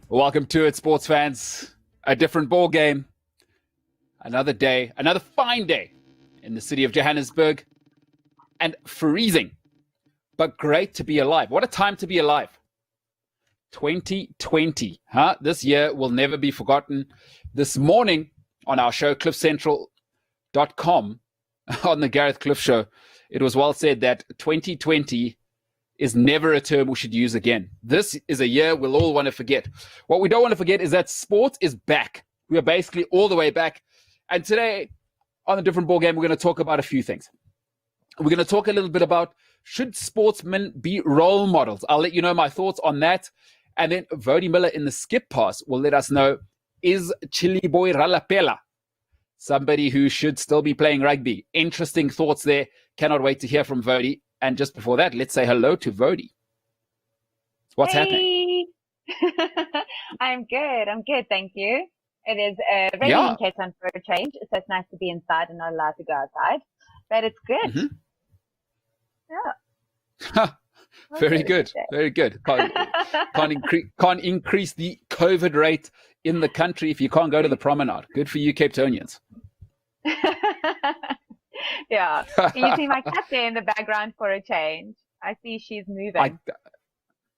Welcome to it, sports fans. A different ball game. Another day, another fine day in the city of Johannesburg. And freezing, but great to be alive. What a time to be alive. 2020, huh? This year will never be forgotten. This morning on our show, cliffcentral.com, on the Gareth Cliff Show, it was well said that 2020 is never a term we should use again. This is a year we'll all want to forget. What we don't want to forget is that sport is back. We are basically all the way back. And today, on a different ball game, we're going to talk about a few things. We're going to talk a little bit about, should sportsmen be role models? I'll let you know my thoughts on that. And then Woude Muller in the skip pass will let us know, is Chili Boy Ralapela somebody who should still be playing rugby? Interesting thoughts there. Cannot wait to hear from Woude. And just before that, let's say hello to Woude. What's happening? I'm good. Thank you. It is raining in Cape Town for a change, so it's nice to be inside and not allowed to go outside. But it's good. Mm-hmm. Yeah. Very good. Very good. Can't increase the COVID rate in the country if you can't go to the promenade. Good for you, Cape Townians. Yeah. Can you see my cat there in the background for a change? I see she's moving.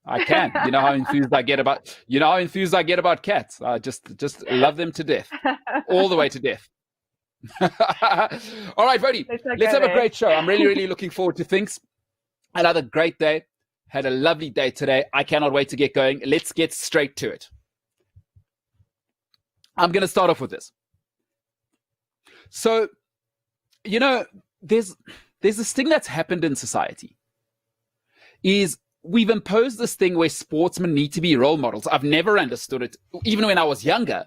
I can. You know how enthused I get about cats. I just love them to death, all the way to death. All right, Vody, let's have a great show. I'm really, really looking forward to things. Another great day. Had a lovely day today. I cannot wait to get going. Let's get straight to it. I'm going to start off with this. So, you know, there's this thing that's happened in society. Is we've imposed this thing where sportsmen need to be role models. I've never understood it, even when I was younger,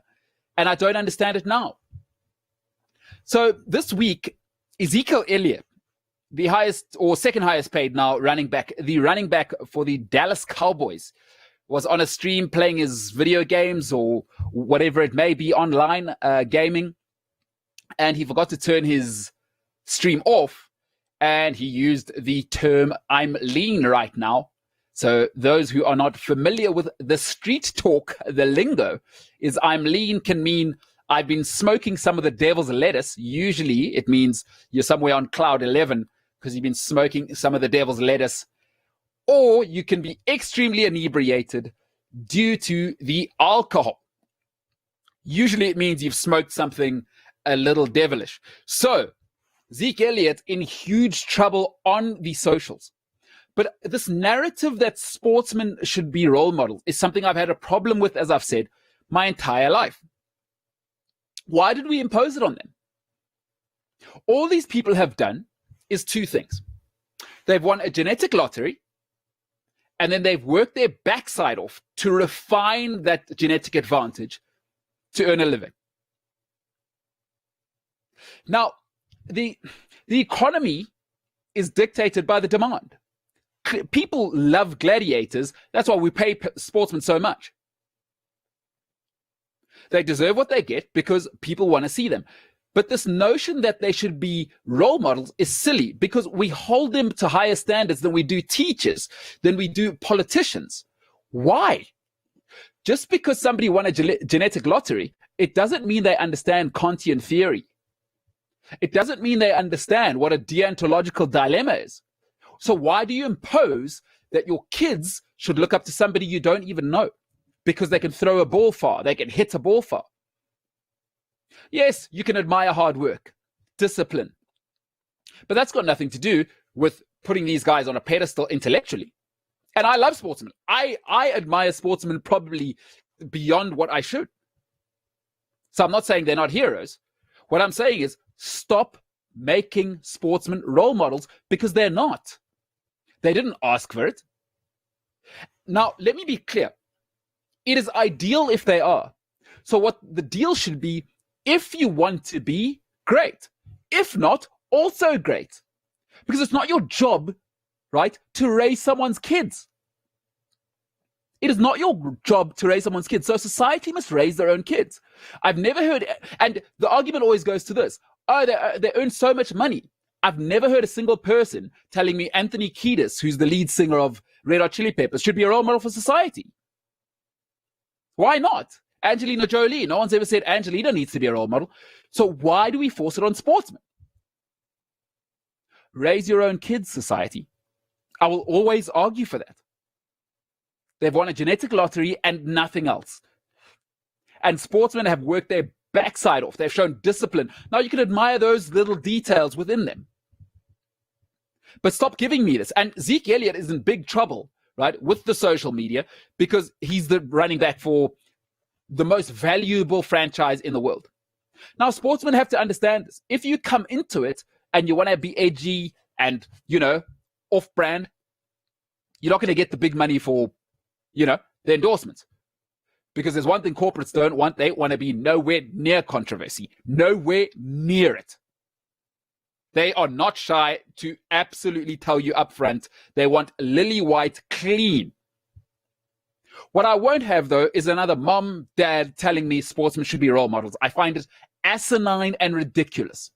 and I don't understand it now. So this week, Ezekiel Elliott, the highest or second highest paid now running back for the Dallas Cowboys, was on a stream playing his video games or whatever it may be online gaming, and he forgot to turn his stream off, and he used the term "I'm lean right now." So those who are not familiar with the street talk, the lingo, is "I'm lean" can mean I've been smoking some of the devil's lettuce. Usually it means you're somewhere on cloud 11 because you've been smoking some of the devil's lettuce. Or you can be extremely inebriated due to the alcohol. Usually it means you've smoked something a little devilish. So Zeke Elliott in huge trouble on the socials. But this narrative that sportsmen should be role models is something I've had a problem with, as I've said, my entire life. Why did we impose it on them? All these people have done is two things. They've won a genetic lottery, and then they've worked their backside off to refine that genetic advantage to earn a living. Now, the economy is dictated by the demand. People love gladiators. That's why we pay sportsmen so much. They deserve what they get because people want to see them. But this notion that they should be role models is silly because we hold them to higher standards than we do teachers, than we do politicians. Why? Just because somebody won a genetic lottery, it doesn't mean they understand Kantian theory. It doesn't mean they understand what a deontological dilemma is. So why do you impose that your kids should look up to somebody you don't even know because they can throw a ball far, they can hit a ball far? Yes, you can admire hard work, discipline, but that's got nothing to do with putting these guys on a pedestal intellectually. And I love sportsmen. I admire sportsmen probably beyond what I should. So I'm not saying they're not heroes. What I'm saying is stop making sportsmen role models because they're not. They didn't ask for it. Now, let me be clear. It is ideal if they are. So what the deal should be, if you want to be, great. If not, also great. Because it's not your job, right, to raise someone's kids. It is not your job to raise someone's kids. So society must raise their own kids. I've never heard, and the argument always goes to this, oh, they earn so much money. I've never heard a single person telling me Anthony Kiedis, who's the lead singer of Red Hot Chili Peppers, should be a role model for society. Why not? Angelina Jolie, no one's ever said Angelina needs to be a role model. So why do we force it on sportsmen? Raise your own kids, society. I will always argue for that. They've won a genetic lottery and nothing else. And sportsmen have worked their backside off. They've shown discipline. Now you can admire those little details within them. But stop giving me this. And Zeke Elliott is in big trouble, right, with the social media because he's the running back for the most valuable franchise in the world. Now, sportsmen have to understand this. If you come into it and you want to be edgy and, off-brand, you're not going to get the big money for, the endorsements. Because there's one thing corporates don't want. They want to be nowhere near controversy, nowhere near it. They are not shy to absolutely tell you up front. They want lily white clean. What I won't have, though, is another mom, dad telling me sportsmen should be role models. I find it asinine and ridiculous.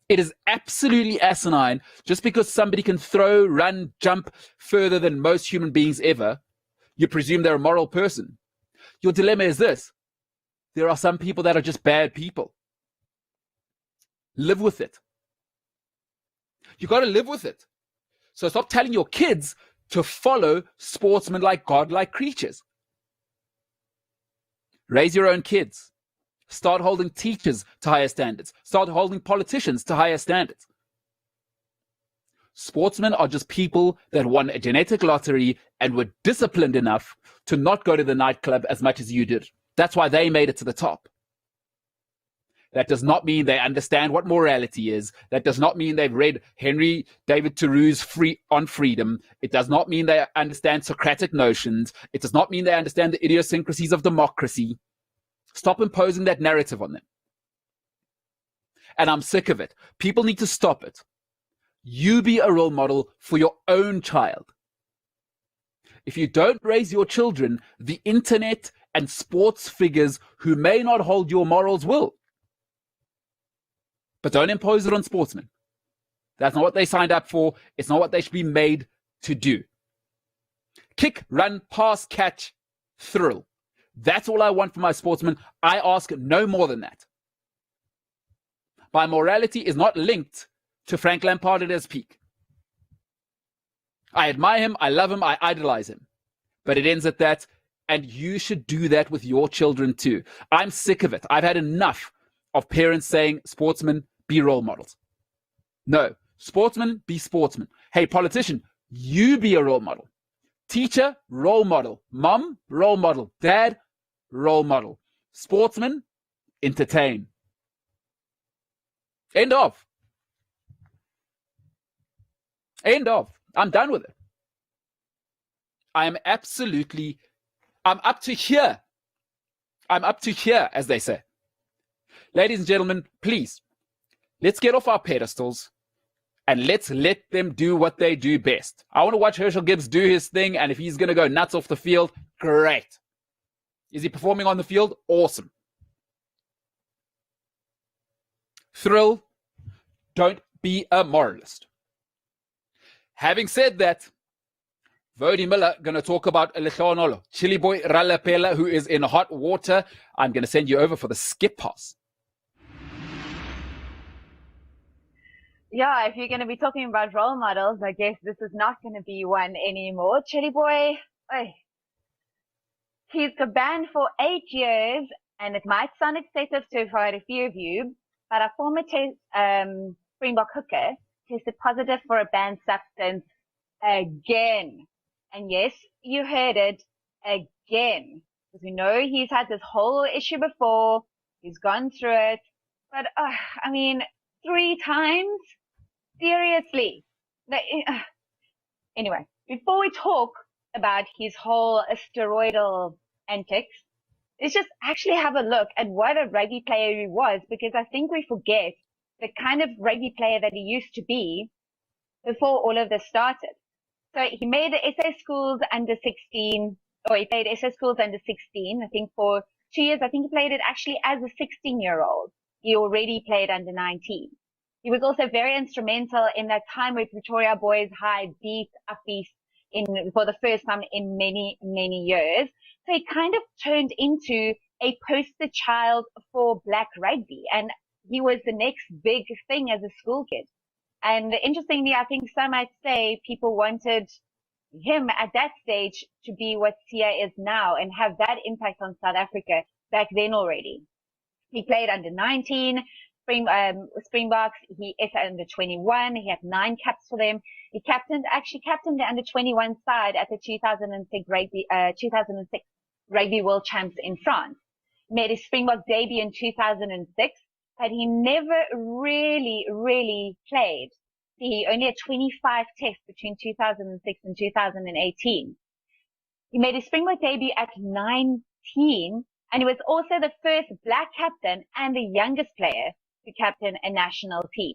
It is absolutely asinine. Just because somebody can throw, run, jump further than most human beings ever, you presume they're a moral person. Your dilemma is this. There are some people that are just bad people. Live with it. You got to live with it. So stop telling your kids to follow sportsmen like godlike creatures. Raise your own kids. Start holding teachers to higher standards. Start holding politicians to higher standards. Sportsmen are just people that won a genetic lottery and were disciplined enough to not go to the nightclub as much as you did. That's why they made it to the top. That does not mean they understand what morality is. That does not mean they've read Henry David Thoreau's On Freedom. It does not mean they understand Socratic notions. It does not mean they understand the idiosyncrasies of democracy. Stop imposing that narrative on them. And I'm sick of it. People need to stop it. You be a role model for your own child. If you don't raise your children, the internet and sports figures who may not hold your morals will. But don't impose it on sportsmen. That's not what they signed up for. It's not what they should be made to do. Kick, run, pass, catch, thrill. That's all I want from my sportsmen. I ask no more than that. My morality is not linked to Frank Lampard at his peak. I admire him, I love him, I idolize him. But it ends at that, and you should do that with your children too. I'm sick of it. I've had enough of parents saying, sportsmen, be role models. No, sportsmen, be sportsmen. Hey, politician, you be a role model. Teacher, role model. Mom, role model. Dad, role model. Sportsman, entertain. End of. End of. I'm done with it. I'm up to here. I'm up to here, as they say. Ladies and gentlemen, please, let's get off our pedestals and let's let them do what they do best. I want to watch Herschel Gibbs do his thing, and if he's going to go nuts off the field, great. Is he performing on the field? Awesome. Thrill, don't be a moralist. Having said that, Woude Muller going to talk about Lehonolo, Chili Boy Ralapela, who is in hot water. I'm going to send you over for the skip pass. Yeah, if you're going to be talking about role models, I guess this is not going to be one anymore. Chili Boy, he's banned for 8 years, and it might sound excessive to quite a few of you, but a former Springbok hooker tested positive for a banned substance again. And yes, you heard it, again. Because we know he's had this whole issue before, he's gone through it, but 3 times? Seriously. Anyway, before we talk about his whole steroidal antics, let's just actually have a look at what a rugby player he was, because I think we forget the kind of rugby player that he used to be before all of this started. So he made the SA Schools under 16, or he played SA Schools under 16, I think for 2 years. I think he played it actually as a 16-year-old. He already played under 19. He was also very instrumental in that time with Pretoria Boys High beat Upbeast for the first time in many, many years. So he kind of turned into a poster child for black rugby, and he was the next big thing as a school kid. And interestingly, I think some might say people wanted him at that stage to be what Sia is now and have that impact on South Africa back then already. He played under 19, Springboks. He is under 21. He had 9 caps for them. He captained the under 21 side at the 2006 Rugby World Champs in France. He made his Springbok debut in 2006, but he never really played. He only had 25 tests between 2006 and 2018. He made his Springbok debut at 19, and he was also the first black captain and the youngest player to captain a national team.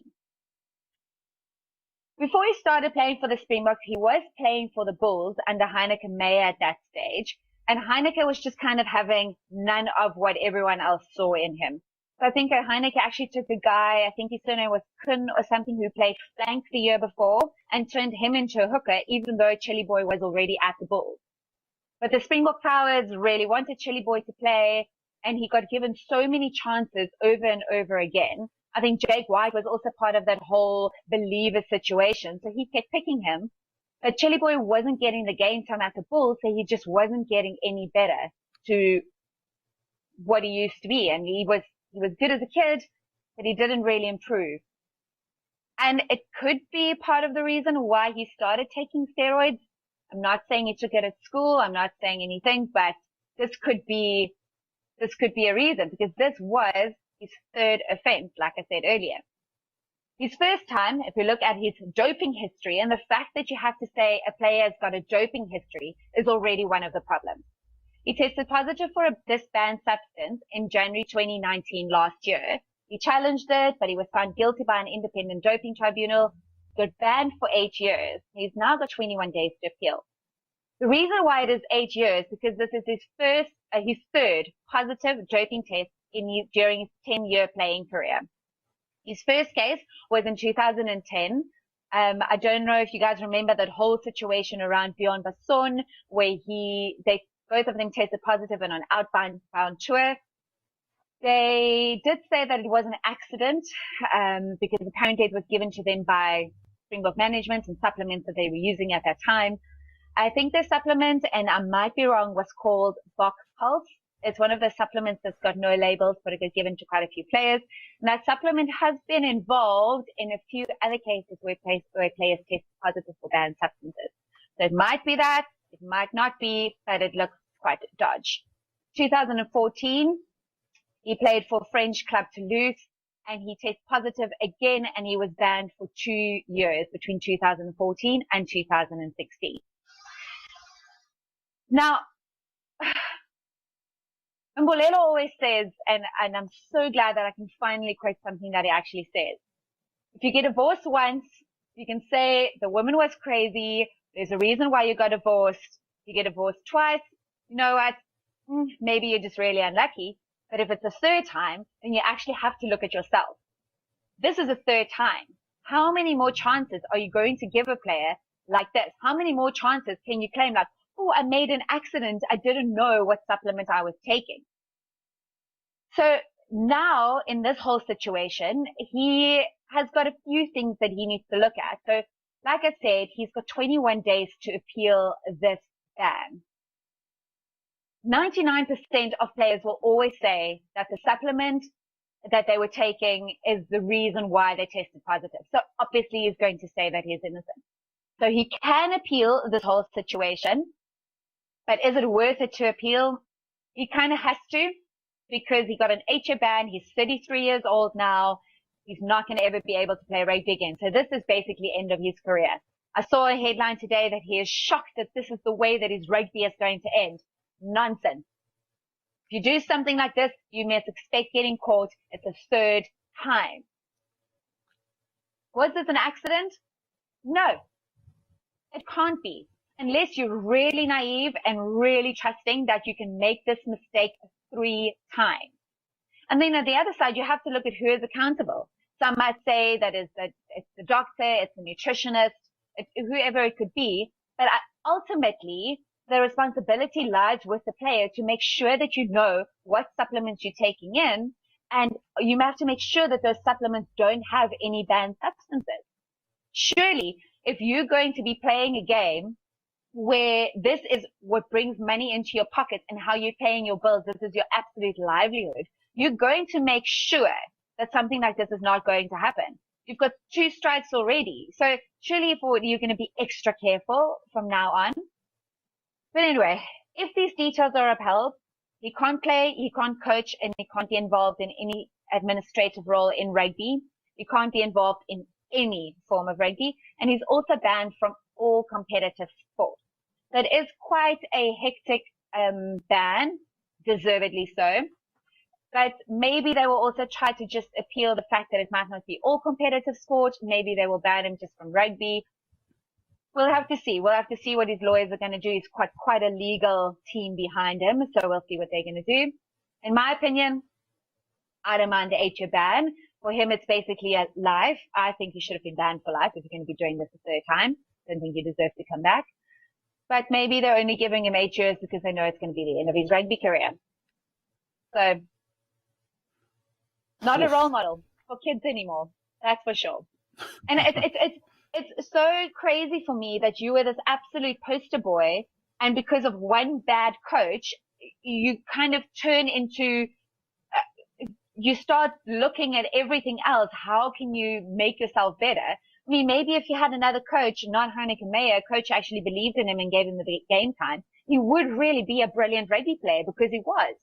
Before he started playing for the Springboks, he was playing for the Bulls under Heineke Meyer at that stage, and Heineke was just kind of having none of what everyone else saw in him. So I think Heineke actually took a guy, I think his surname was Kun or something, who played flank the year before, and turned him into a hooker, even though Chili Boy was already at the Bulls. But the Springbok powers really wanted Chili Boy to play, and he got given so many chances over and over again. I think Jake White was also part of that whole believer situation, so he kept picking him. But Chili Boy wasn't getting the game time at the Bulls, so he just wasn't getting any better to what he used to be. And he was good as a kid, but he didn't really improve. And it could be part of the reason why he started taking steroids. I'm not saying he took it at school. I'm not saying anything, but this could be a reason, because this was his third offense, like I said earlier. His first time, if you look at his doping history, and the fact that you have to say a player has got a doping history is already one of the problems. He tested positive for this banned substance in January 2019 last year. He challenged it, but he was found guilty by an independent doping tribunal, got banned for 8 years. He's now got 21 days to appeal. The reason why it is 8 years, because this is his third positive doping test during his 10-year playing career. His first case was in 2010. I don't know if you guys remember that whole situation around Bjorn Basson, where both of them tested positive on an outbound tour. They did say that it was an accident, because apparently it was given to them by Springbok management and supplements that they were using at that time. I think the supplement, and I might be wrong, was called Bok Pulse. It's one of the supplements that's got no labels, but it was given to quite a few players. And that supplement has been involved in a few other cases where players test positive for banned substances. So it might be that, it might not be, but it looks quite dodgy. 2014, he played for French club Toulouse, and he tested positive again, and he was banned for 2 years between 2014 and 2016. Now, Mbolelo always says, and I'm so glad that I can finally quote something that he actually says. If you get divorced once, you can say the woman was crazy. There's a reason why you got divorced. If you get divorced twice, you know what? Maybe you're just really unlucky. But if it's a third time, then you actually have to look at yourself. This is a third time. How many more chances are you going to give a player like this? How many more chances can you claim, like, oh, I made an accident. I didn't know what supplement I was taking. So now in this whole situation, he has got a few things that he needs to look at. So like I said, he's got 21 days to appeal this ban. 99% of players will always say that the supplement that they were taking is the reason why they tested positive. So obviously he's going to say that he's innocent. So he can appeal this whole situation. But is it worth it to appeal? He kind of has to, because he got an 8-year ban. He's 33 years old now. He's not going to ever be able to play rugby again. So this is basically end of his career. I saw a headline today that he is shocked that this is the way that his rugby is going to end. Nonsense. If you do something like this, you must expect getting caught. It's a third time. Was this an accident? No, it can't be. Unless you're really naive and really trusting that you can make this mistake 3 times. And then at the other side, you have to look at who is accountable. Some might say that it's the doctor, it's the nutritionist, whoever it could be. But ultimately, the responsibility lies with the player to make sure that you know what supplements you're taking in. And you have to make sure that those supplements don't have any banned substances. Surely, if you're going to be playing a game where this is what brings money into your pocket and how you're paying your bills, this is your absolute livelihood, you're going to make sure that something like this is not going to happen. You've got 2 strikes already. So surely you're going to be extra careful from now on. But anyway, if these details are upheld, he can't play, he can't coach, and he can't be involved in any administrative role in rugby. He can't be involved in any form of rugby. And he's also banned from all competitive sports. That is quite a hectic ban, deservedly so. But maybe they will also try to just appeal the fact that it might not be all competitive sport. Maybe they will ban him just from rugby. We'll have to see. We'll have to see what his lawyers are going to do. He's quite a legal team behind him, so we'll see what they're going to do. In my opinion, I don't mind the 8-year ban. For him, it's basically a life. I think he should have been banned for life if you're going to be doing this a third time. Don't think he deserves to come back. But maybe they're only giving him 8 years because they know it's going to be the end of his rugby career. So, not a role model for kids anymore. That's for sure. And it's so crazy for me that you were this absolute poster boy, and because of one bad coach, you kind of turn into, you start looking at everything else. How can you make yourself better? I mean, maybe if you had another coach, not Heineke Meyer, a coach actually believed in him and gave him the game time, he would really be a brilliant rugby player, because he was.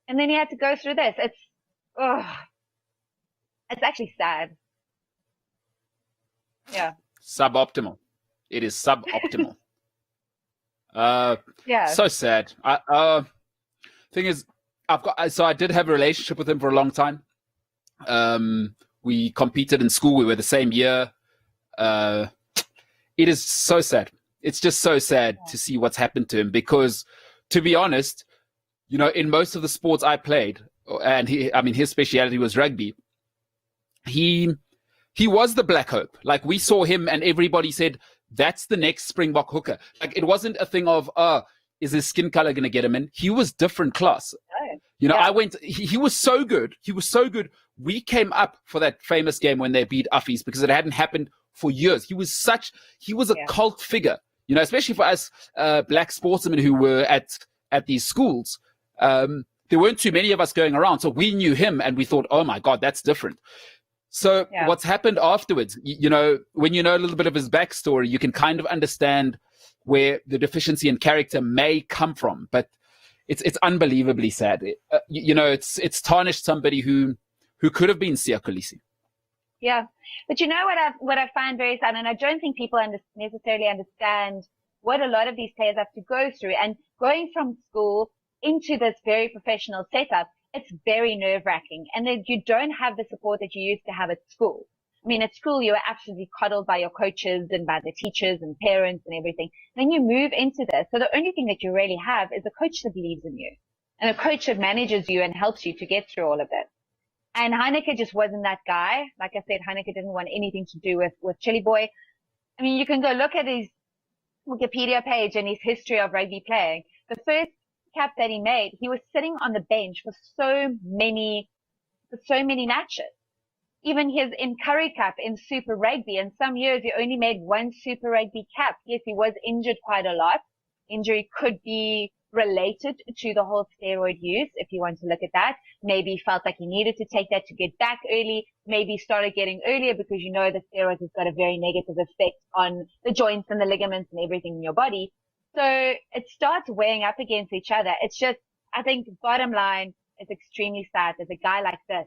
And then he had to go through this. It's actually sad. Yeah. Suboptimal. It is suboptimal. Yeah. So sad. Thing is, I did have a relationship with him for a long time. We competed in school. We were the same year. It is so sad. It's just so sad to see what's happened to him, because, to be honest, you know, in most of the sports I played, and his speciality was rugby, he was the black hope. Like, we saw him and everybody said, that's the next Springbok hooker. Like, it wasn't a thing of, is his skin color going to get him in? He was different class. You know, he was so good. He was so good. We came up for that famous game when they beat Uffies, because it hadn't happened for years. He was a cult figure, you know, especially for us black sportsmen who were at these schools. There weren't too many of us going around. So we knew him and we thought, oh my God, that's different. So what's happened afterwards, you know, when you know a little bit of his backstory, you can kind of understand where the deficiency in character may come from. But it's unbelievably sad. You know, it's tarnished somebody who could have been Siya Kolisi. Yeah. But you know what I find very sad, and I don't think people necessarily understand what a lot of these players have to go through. And going from school into this very professional setup, it's very nerve-wracking. And then you don't have the support that you used to have at school. I mean, at school, you were absolutely coddled by your coaches and by the teachers and parents and everything. Then you move into this. So the only thing that you really have is a coach that believes in you, and a coach that manages you and helps you to get through all of it. And Heineke just wasn't that guy. Like I said, Heineke didn't want anything to do with Chili Boy. I mean, you can go look at his Wikipedia page and his history of rugby playing. The first cap that he made, he was sitting on the bench for so many matches. Even his in Curry Cup in Super Rugby, and some years he only made one Super Rugby cap. Yes, he was injured quite a lot. Injury could be related to the whole steroid use, if you want to look at that. Maybe he felt like he needed to take that to get back early. Maybe he started getting earlier because you know that steroids has got a very negative effect on the joints and the ligaments and everything in your body. So it starts weighing up against each other. It's just, I think, bottom line, it's extremely sad that a guy like this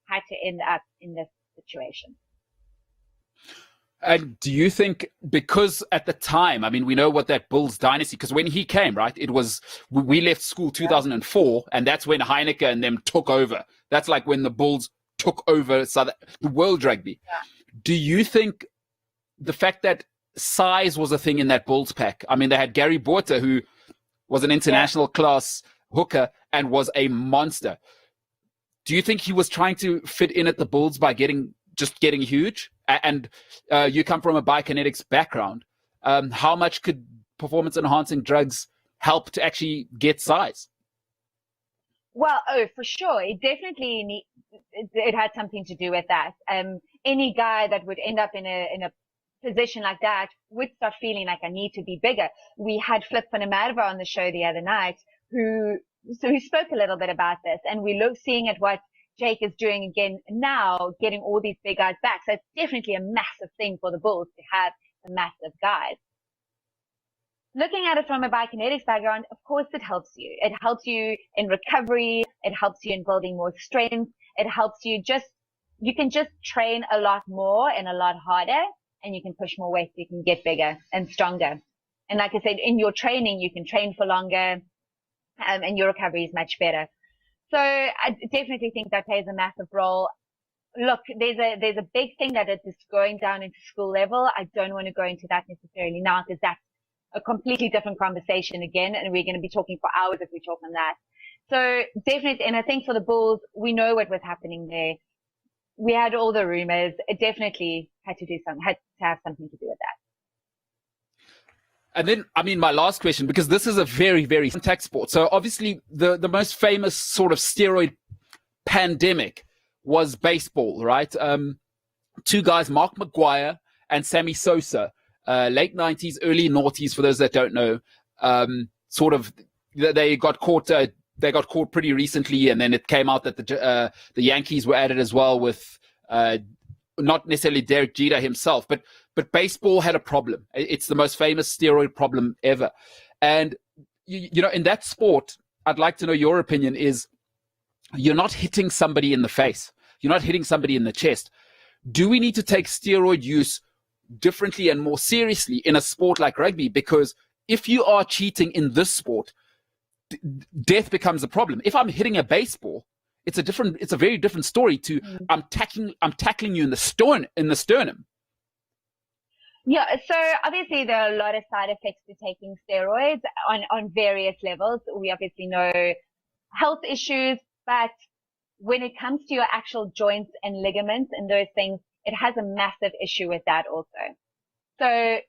had to end up in this situation. And do you think, because at the time, I mean, we know what that Bulls dynasty, because when he came, right, it was, we left school 2004, and that's when Heineke and them took over. That's like when the Bulls took over the world rugby. Yeah. Do you think the fact that size was a thing in that Bulls pack? I mean, they had Gary Botha, who was an international class hooker and was a monster. Do you think he was trying to fit in at the Bulls by getting huge? And you come from a biokinetics background. How much could performance-enhancing drugs help to actually get size? Well, for sure. It definitely it had something to do with that. Any guy that would end up in a position like that would start feeling like, I need to be bigger. We had Flip van der Merwe on the show the other night who spoke a little bit about this, and we seeing at what Jake is doing again now, getting all these big guys back. So it's definitely a massive thing for the Bulls to have the massive guys. Looking at it from a biokinetics background, of course it helps you. It helps you in recovery. It helps you in building more strength. It helps you you can just train a lot more and a lot harder, and you can push more weight. You can get bigger and stronger. And like I said, in your training, you can train for longer, and your recovery is much better. So I definitely think that plays a massive role. Look, there's a big thing that is going down into school level. I don't want to go into that necessarily now, because that's a completely different conversation again, and we're going to be talking for hours if we talk on that. So definitely, and I think for the Bulls, we know what was happening there. We had all the rumors. It definitely had to have something to do with that. And then, I mean, my last question, because this is a very, very contact sport. So obviously the most famous sort of steroid pandemic was baseball, right? Two guys, Mark McGuire and Sammy Sosa, late 90s, early noughties, for those that don't know. Sort of, they got caught pretty recently, and then it came out that the Yankees were at it as well with not necessarily Derek Jeter himself, but baseball had a problem. It's the most famous steroid problem ever. And, you know, in that sport, I'd like to know your opinion is, you're not hitting somebody in the face. You're not hitting somebody in the chest. Do we need to take steroid use differently and more seriously in a sport like rugby? Because if you are cheating in this sport, death becomes a problem. If I'm hitting a baseball, it's a very different story to I'm tackling you in the sternum. Yeah, so obviously there are a lot of side effects to taking steroids on various levels. We obviously know health issues, but when it comes to your actual joints and ligaments and those things, it has a massive issue with that also. So, I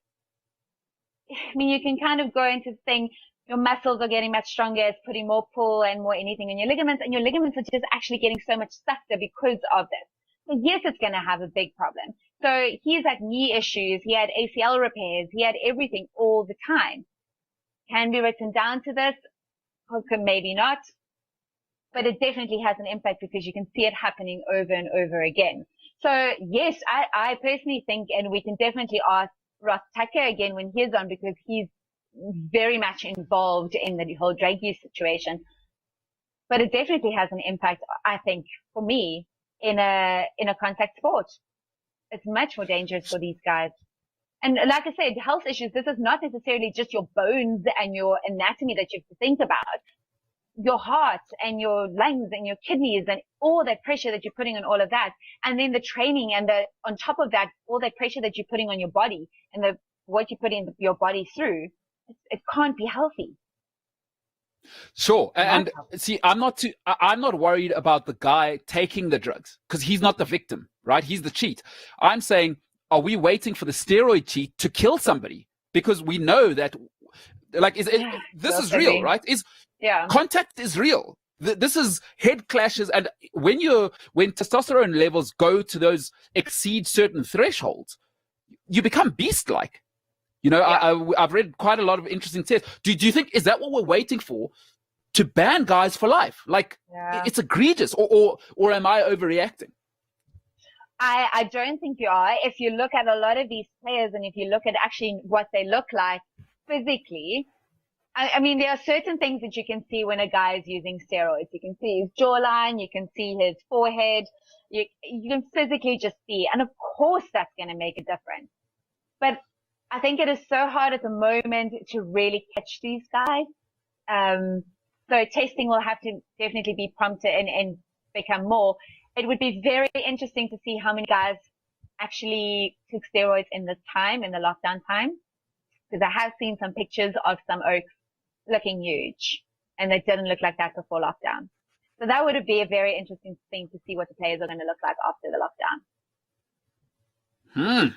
mean, you can kind of go into the thing, your muscles are getting much stronger, it's putting more pull and more anything in your ligaments, and your ligaments are just actually getting so much softer because of this. So yes, it's going to have a big problem. So he's had knee issues, he had ACL repairs, he had everything all the time. Can be written down to this, maybe not, but it definitely has an impact because you can see it happening over and over again. So yes, I personally think, and we can definitely ask Ross Tucker again when he's on, because he's very much involved in the whole drug use situation. But it definitely has an impact, I think, for me, in a contact sport. It's much more dangerous for these guys. And like I said, health issues, this is not necessarily just your bones and your anatomy that you have to think about. Your heart and your lungs and your kidneys and all that pressure that you're putting on all of that. And then the training and on top of that, all that pressure that you're putting on your body and what you're putting your body through, it can't be healthy. Sure. And see, I'm not worried about the guy taking the drugs because he's not the victim, right? He's the cheat. I'm saying, are we waiting for the steroid cheat to kill somebody? Because we know that, like, this is real, right? Contact is real. This is head clashes. And when testosterone levels exceed certain thresholds, you become beast-like. You know, I've read quite a lot of interesting tests. Do you think, is that what we're waiting for to ban guys for life? Like, it's egregious, or am I overreacting? I don't think you are. If you look at a lot of these players and if you look at actually what they look like physically, I mean, there are certain things that you can see when a guy is using steroids. You can see his jawline, you can see his forehead, you can physically just see. And of course that's going to make a difference. But I think it is so hard at the moment to really catch these guys. So testing will have to definitely be prompted and become more. It would be very interesting to see how many guys actually took steroids in the lockdown time. Because I have seen some pictures of some oaks looking huge, and they didn't look like that before lockdown. So that would be a very interesting thing to see what the players are going to look like after the lockdown.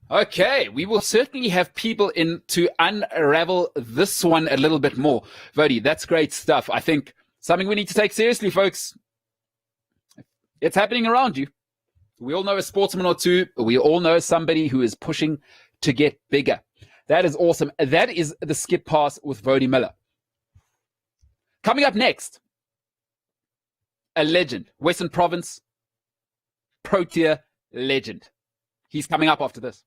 Okay, we will certainly have people in to unravel this one a little bit more. Woude, that's great stuff. I think something we need to take seriously, folks. It's happening around you. We all know a sportsman or two. We all know somebody who is pushing to get bigger. That is awesome. That is the skip pass with Woude Muller. Coming up next, a legend, Western Province, Protea legend. He's coming up after this.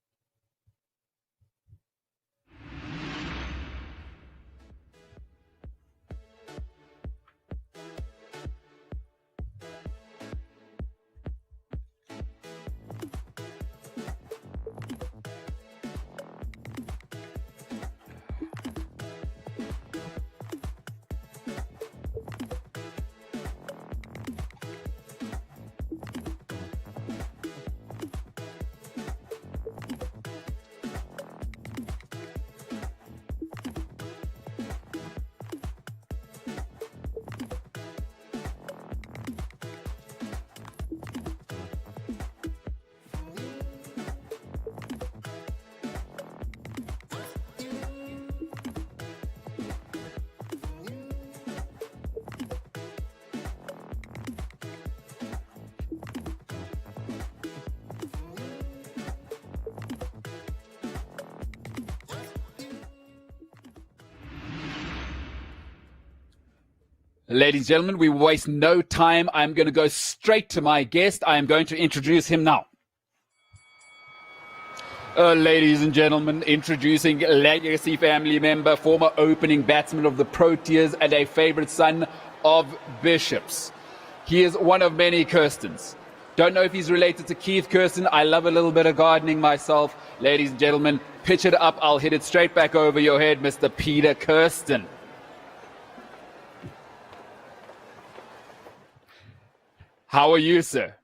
Ladies and gentlemen, we waste no time. I'm going to go straight to my guest. I am going to introduce him now. Ladies and gentlemen, introducing legacy family member, former opening batsman of the Proteas, and a favorite son of Bishops. He is one of many Kirstens. Don't know if he's related to Keith Kirsten. I love a little bit of gardening myself. Ladies and gentlemen, pitch it up. I'll hit it straight back over your head, Mr. Peter Kirsten. How are you, sir?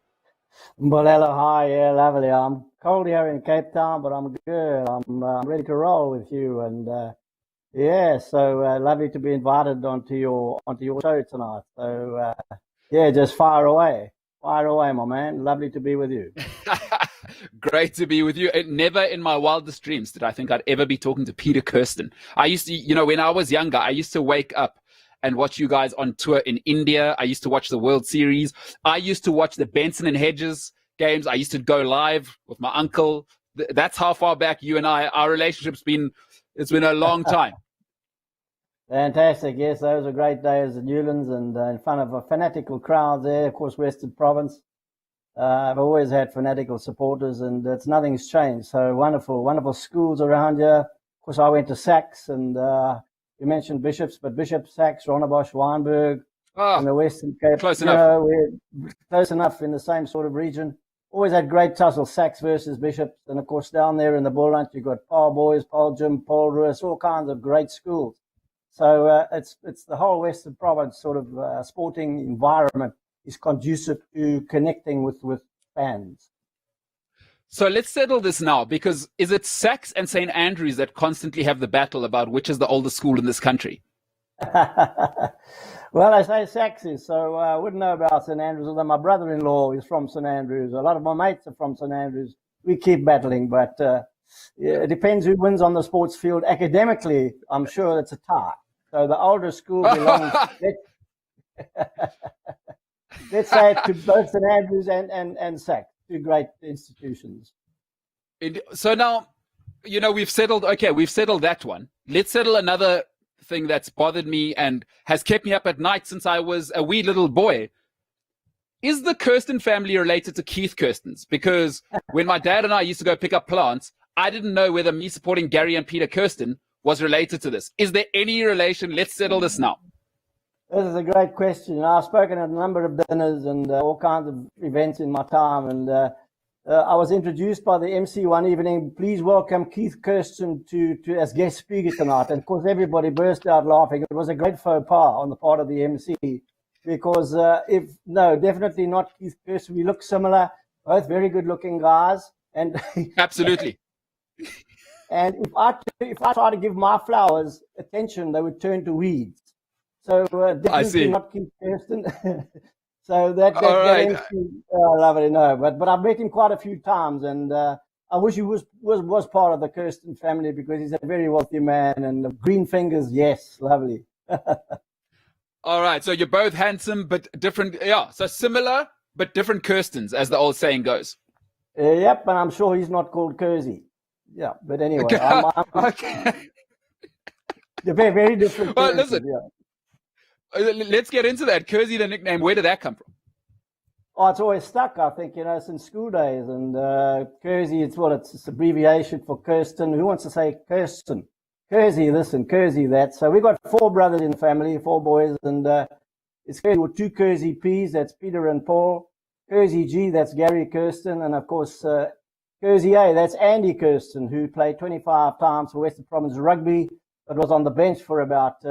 Bolello, hi, yeah, lovely. I'm cold here in Cape Town, but I'm good. I'm ready to roll with you, and so lovely to be invited onto your show tonight. So just fire away, my man. Lovely to be with you. Great to be with you. Never in my wildest dreams did I think I'd ever be talking to Peter Kirsten. I used to, when I was younger, I used to wake up and watch you guys on tour in India. I used to watch the World Series. I used to watch the Benson and Hedges games. I used to go live with my uncle. That's how far back you and our relationship's been. It's been a long time. Fantastic. Yes, those were great days at Newlands and in front of a fanatical crowd there. Of course, Western Province. I've always had fanatical supporters, and nothing's changed. So wonderful schools around here. Of course, I went to Sax, and you mentioned Bishops, but Bishops, Sax, Ronnebosch, Wynberg, in the Western Cape. Close enough. We're close enough in the same sort of region. Always had great tussle, Sax versus Bishops. And, of course, down there in the Bull Run, you've got Paul Boys, Paul Jim, Paul Ruiz, all kinds of great schools. So it's the whole Western Province sort of sporting environment is conducive to connecting with fans. So let's settle this now, because is it Sax and St. Andrews that constantly have the battle about which is the oldest school in this country? Well, I say Saxes, so I wouldn't know about St. Andrews, although my brother-in-law is from St. Andrews. A lot of my mates are from St. Andrews. We keep battling, but it depends who wins on the sports field. Academically, I'm sure it's a tie. So the older school belongs, let's say, to both St. Andrews and Sax, two great institutions. So now, we've settled that one. Let's settle another thing that's bothered me and has kept me up at night since I was a wee little boy. Is the Kirsten family related to Keith Kirstens? Because when my dad and I used to go pick up plants, I didn't know whether me supporting Gary and Peter Kirsten was related to this. Is there any relation? Let's settle this now. This is a great question. I've spoken at a number of dinners and all kinds of events in my time, and I was introduced by the MC one evening. Please welcome Keith Kirsten to as guest speaker tonight. And of course, everybody burst out laughing. It was a great faux pas on the part of the MC, because definitely not Keith Kirsten. We look similar, both very good-looking guys, and absolutely. And if I try to give my flowers attention, they would turn to weeds. So definitely not Keith Kirsten. So that right. Lovely, no. But I've met him quite a few times, and I wish he was part of the Kirsten family, because he's a very wealthy man, and green fingers, yes, lovely. All right, so you're both handsome but different. Yeah, so similar but different Kirstens, as the old saying goes. Yep, and I'm sure he's not called Kersey. Yeah, but anyway, okay. They're very, very different. Well, listen. Yeah. Let's get into that. Kersey, the nickname, where did that come from? Oh, it's always stuck, I think, since school days. And Kersey, it's abbreviation for Kirsten. Who wants to say Kirsten? Kersey this and Kersey that. So we've got 4 brothers in the family, 4 boys. And it's Kersey with 2 Kersey P's. That's Peter and Paul. Kersey G, that's Gary Kirsten. And, of course, Kersey A, that's Andy Kirsten, who played 25 times for Western Province Rugby, but was on the bench for about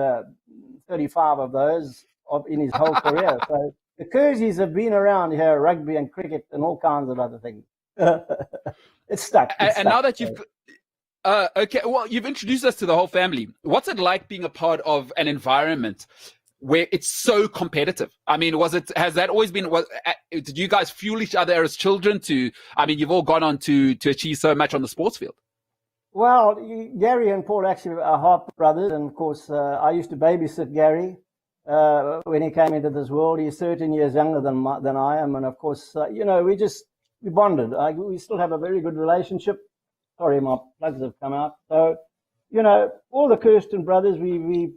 35 of those in his whole career. So the Kerseys have been around here, rugby and cricket and all kinds of other things. It's stuck. And now that you've you've introduced us to the whole family. What's it like being a part of an environment where it's so competitive? I mean, has that always been, did you guys fuel each other as children you've all gone on to achieve so much on the sports field? Well, Gary and Paul actually are half brothers, and of course, I used to babysit Gary when he came into this world. He's 13 years younger than I am, and of course, we bonded. We still have a very good relationship. Sorry, my plugs have come out. So, all the Kirsten brothers, we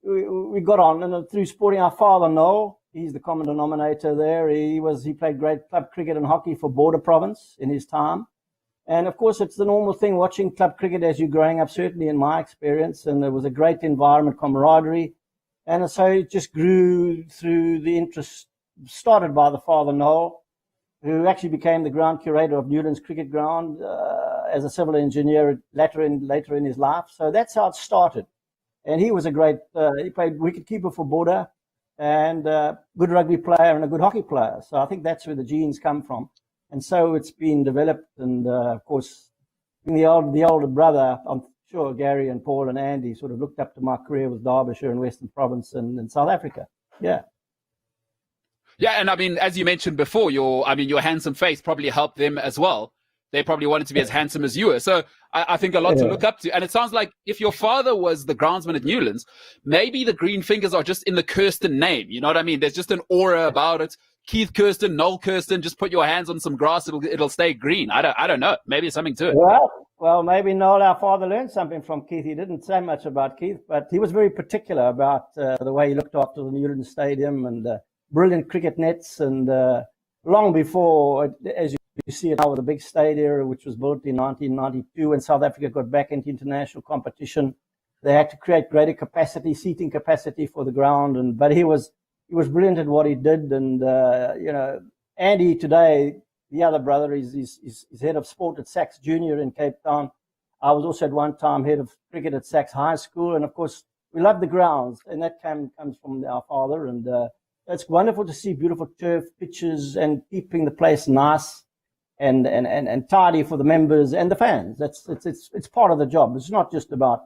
we got on, and through sporting, our father Noel, he's the common denominator there. He played great club cricket and hockey for Border Province in his time. And of course, it's the normal thing watching club cricket as you're growing up, certainly in my experience. And there was a great environment, camaraderie. And so it just grew through the interest started by the father, Noel, who actually became the ground curator of Newlands Cricket Ground as a civil engineer later in his life. So that's how it started. And he was a great, he played wicketkeeper for Border and good rugby player and a good hockey player. So I think that's where the genes come from. And so it's been developed. And of course, the older brother, I'm sure Gary and Paul and Andy sort of looked up to my career with Derbyshire and Western Province and South Africa. Yeah. Yeah, and I mean, as you mentioned before, your handsome face probably helped them as well. They probably wanted to be as handsome as you were. So I think a lot to look up to. And it sounds like if your father was the groundsman at Newlands, maybe the green fingers are just in the Kirsten name. You know what I mean? There's just an aura about it. Keith Kirsten, Noel Kirsten, just put your hands on some grass, it'll stay green. I don't know. Maybe there's something to it. Well, maybe Noel, our father, learned something from Keith. He didn't say much about Keith, but he was very particular about the way he looked after the Newlands Stadium and brilliant cricket nets. And long before, as you see it now with the big stadium, which was built in 1992, when South Africa got back into international competition, they had to create greater capacity, seating capacity for the ground. But he was brilliant at what he did. And Andy today, the other brother, is head of sport at Sax Junior in Cape Town. I was also at one time head of cricket at Sax High School. And of course, we love the grounds, and that comes from our father. And it's wonderful to see beautiful turf pitches and keeping the place nice and tidy for the members and the fans. It's part of the job. It's not just about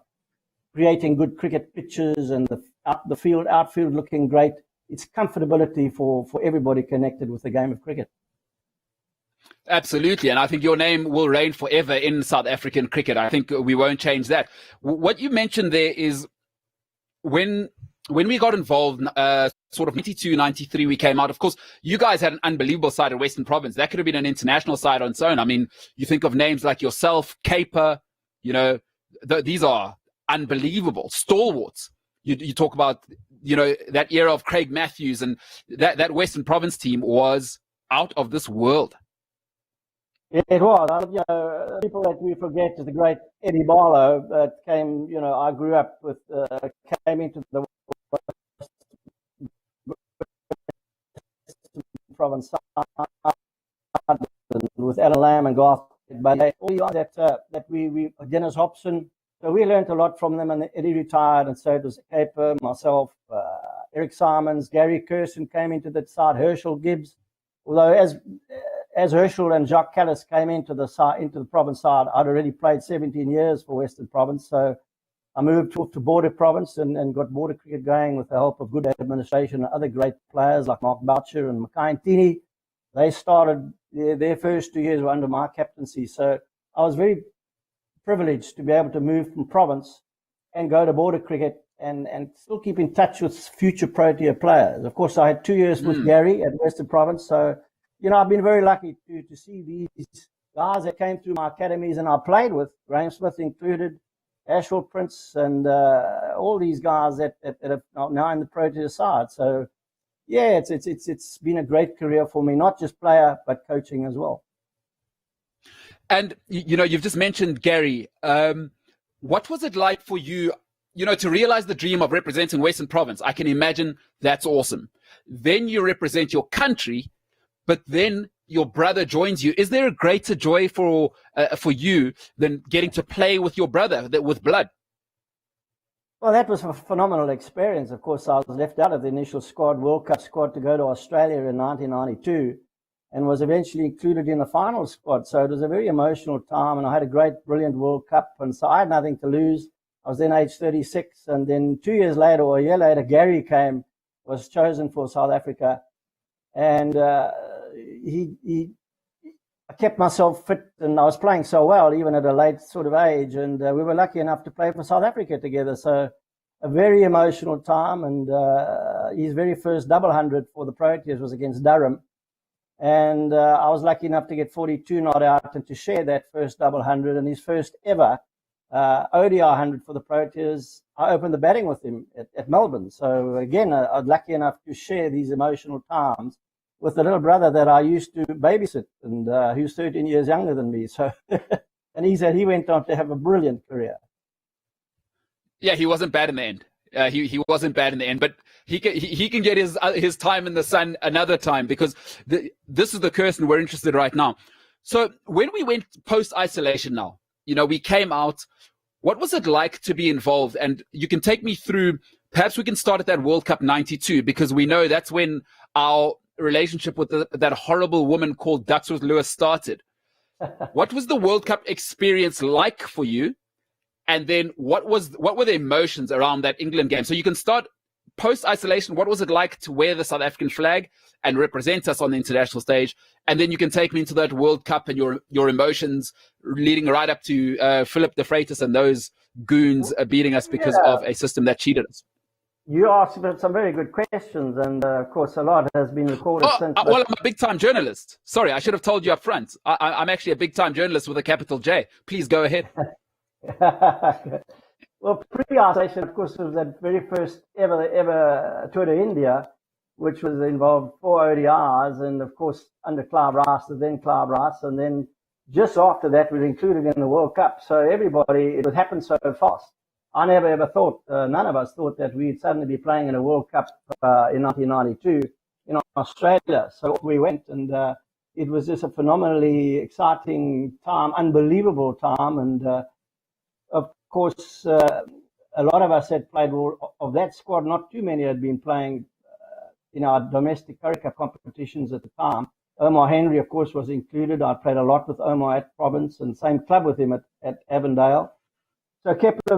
creating good cricket pitches and the outfield looking great. It's comfortability for everybody connected with the game of cricket. Absolutely. And I think your name will reign forever in South African cricket. I think we won't change that. What you mentioned there is when we got involved, sort of 92, 93, we came out. Of course, you guys had an unbelievable side at Western Province. That could have been an international side on its own. I mean, you think of names like yourself, Caper, these are unbelievable stalwarts. You talk about, that era of Craig Matthews, and that Western Province team was out of this world. It was. People that we forget is the great Eddie Barlow that came, I grew up with, came into the Province with Alan Lamb and Garth, but all the guys that we Dennis Hobson. So we learned a lot from them, and Eddie retired, and so it was Caper, myself, Eric Simons, Gary Kirsten came into that side, Herschel Gibbs. Although as Herschel and Jacques Callis came into the Province side, I'd already played 17 years for Western Province, so I moved to Border Province and got border cricket going with the help of good administration and other great players like Mark Boucher and Mackay Tini. They started their first 2 years were under my captaincy, so I was very privileged to be able to move from Province and go to border cricket and still keep in touch with future Protea players. Of course, I had 2 years with Gary at Western Province, so I've been very lucky to see these guys that came through my academies and I played with, Graham Smith included, Ashwell Prince, and all these guys that are now in the Protea side. So, yeah, it's been a great career for me, not just player, but coaching as well. And, you've just mentioned Gary. What was it like for you, to realize the dream of representing Western Province? I can imagine that's awesome. Then you represent your country, but then your brother joins you. Is there a greater joy for you than getting to play with your brother with blood? Well, that was a phenomenal experience. Of course, I was left out of the initial World Cup squad to go to Australia in 1992 and was eventually included in the final squad. So it was a very emotional time, and I had a great, brilliant World Cup, and so I had nothing to lose. I was then age 36, and then 2 years later or a year later, Gary was chosen for South Africa, and I kept myself fit, and I was playing so well, even at a late sort of age, and we were lucky enough to play for South Africa together. So a very emotional time, and his very first double 100 for the Proteas was against Durham. And I was lucky enough to get 42 not out and to share that first double 100 and his first ever ODI 100 for the Proteas. I opened the batting with him at Melbourne. So again, I'm lucky enough to share these emotional times with the little brother that I used to babysit, and who's 13 years younger than me. So, and he went on to have a brilliant career. Yeah, he wasn't bad in the end. He wasn't bad in the end, but he can get his time in the sun another time, because this is the Kirsten we're interested in right now. So when we went post-isolation now, we came out. What was it like to be involved? And you can take me through, perhaps we can start at that World Cup 92, because we know that's when our relationship with that horrible woman called Ducksworth Lewis started. What was the World Cup experience like for you? And then what were the emotions around that England game? So you can start post-isolation. What was it like to wear the South African flag and represent us on the international stage? And then you can take me into that World Cup and your emotions leading right up to Philip de Freitas and those goons beating us because of a system that cheated us. You asked some very good questions, and of course a lot has been recorded since. Well, I'm a big-time journalist. Sorry, I should have told you up front. I'm actually a big-time journalist with a capital J. Please go ahead. Well, pre-isolation, of course, was that very first ever tour to India, which was involved 4 ODIs, and of course under Clive Rice, and then just after that was included in the World Cup. So it would happen so fast. I never ever thought, none of us thought that we'd suddenly be playing in a World Cup in 1992 in Australia. So we went, and it was just a phenomenally exciting time, unbelievable time, and of course, a lot of us had played of that squad. Not too many had been playing in our domestic Currie Cup competitions at the time. Omar Henry, of course, was included. I played a lot with Omar at Province, and same club with him at Avondale. So Kepler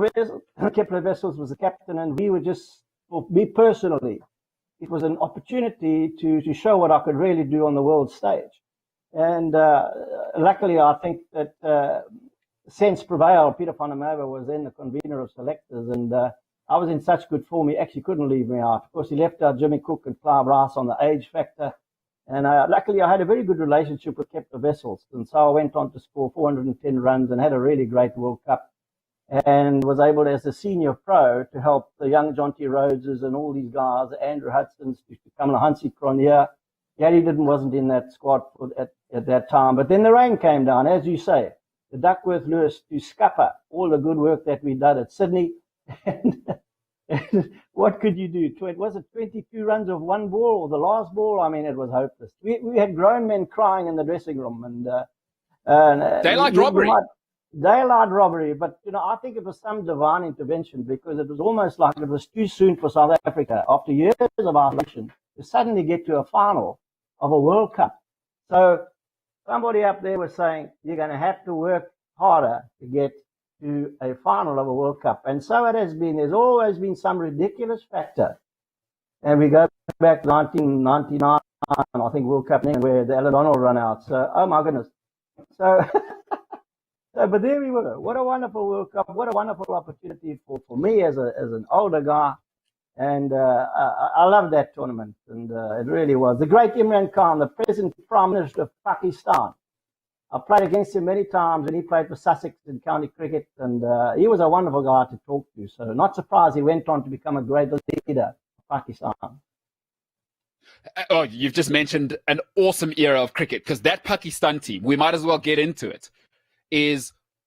Wessels was the captain, and we were just, for me personally, it was an opportunity to show what I could really do on the world stage. And luckily, I think that sense prevailed. Peter van der Merwe was then the convener of selectors, and I was in such good form, he actually couldn't leave me out. Of course, he left out Jimmy Cook and Clive Rice on the age factor. And luckily, I had a very good relationship with Kepler Wessels. And so I went on to score 410 runs and had a really great World Cup, and was able, as a senior pro, to help the young Jonty Rhodeses and all these guys, Andrew Hudson's, to become a Hansie Cronje. Gary wasn't in that squad at that time. But then the rain came down, as you say. The Duckworth Lewis to scupper all the good work that we did at Sydney. And what could you do? Was it 22 runs of one ball, or the last ball? I mean, it was hopeless. We had grown men crying in the dressing room, and daylight robbery. Daylight robbery, but I think it was some divine intervention, because it was almost like it was too soon for South Africa, after years of isolation, to suddenly get to a final of a World Cup. So somebody up there was saying, you're going to have to work harder to get to a final of a World Cup. And so it has been. There's always been some ridiculous factor. And we go back to 1999, I think, World Cup, where the Alan Donald run out. So, oh my goodness. So, but there we were. What a wonderful World Cup. What a wonderful opportunity for me as an older guy. And I love that tournament, and it really was. The great Imran Khan, the present Prime Minister of Pakistan. I played against him many times, and he played for Sussex in county cricket, and he was a wonderful guy to talk to. So not surprised he went on to become a great leader of Pakistan. Oh, you've just mentioned an awesome era of cricket, because that Pakistan team, we might as well get into it,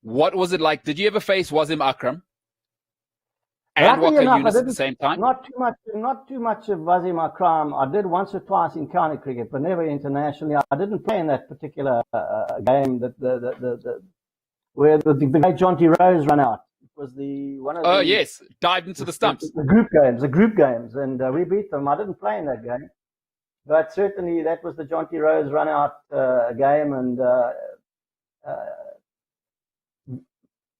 what was it like? Did you ever face Wasim Akram and Waka Yunus at the same time? Not too much of Wasim Akram. I did once or twice in county cricket, but never internationally. I didn't play in that particular game where the great Jonty Rose ran out. It was one of the. Oh yes, dived into the stumps. The group games, and we beat them. I didn't play in that game, but certainly that was the Jonty Rose run out game, and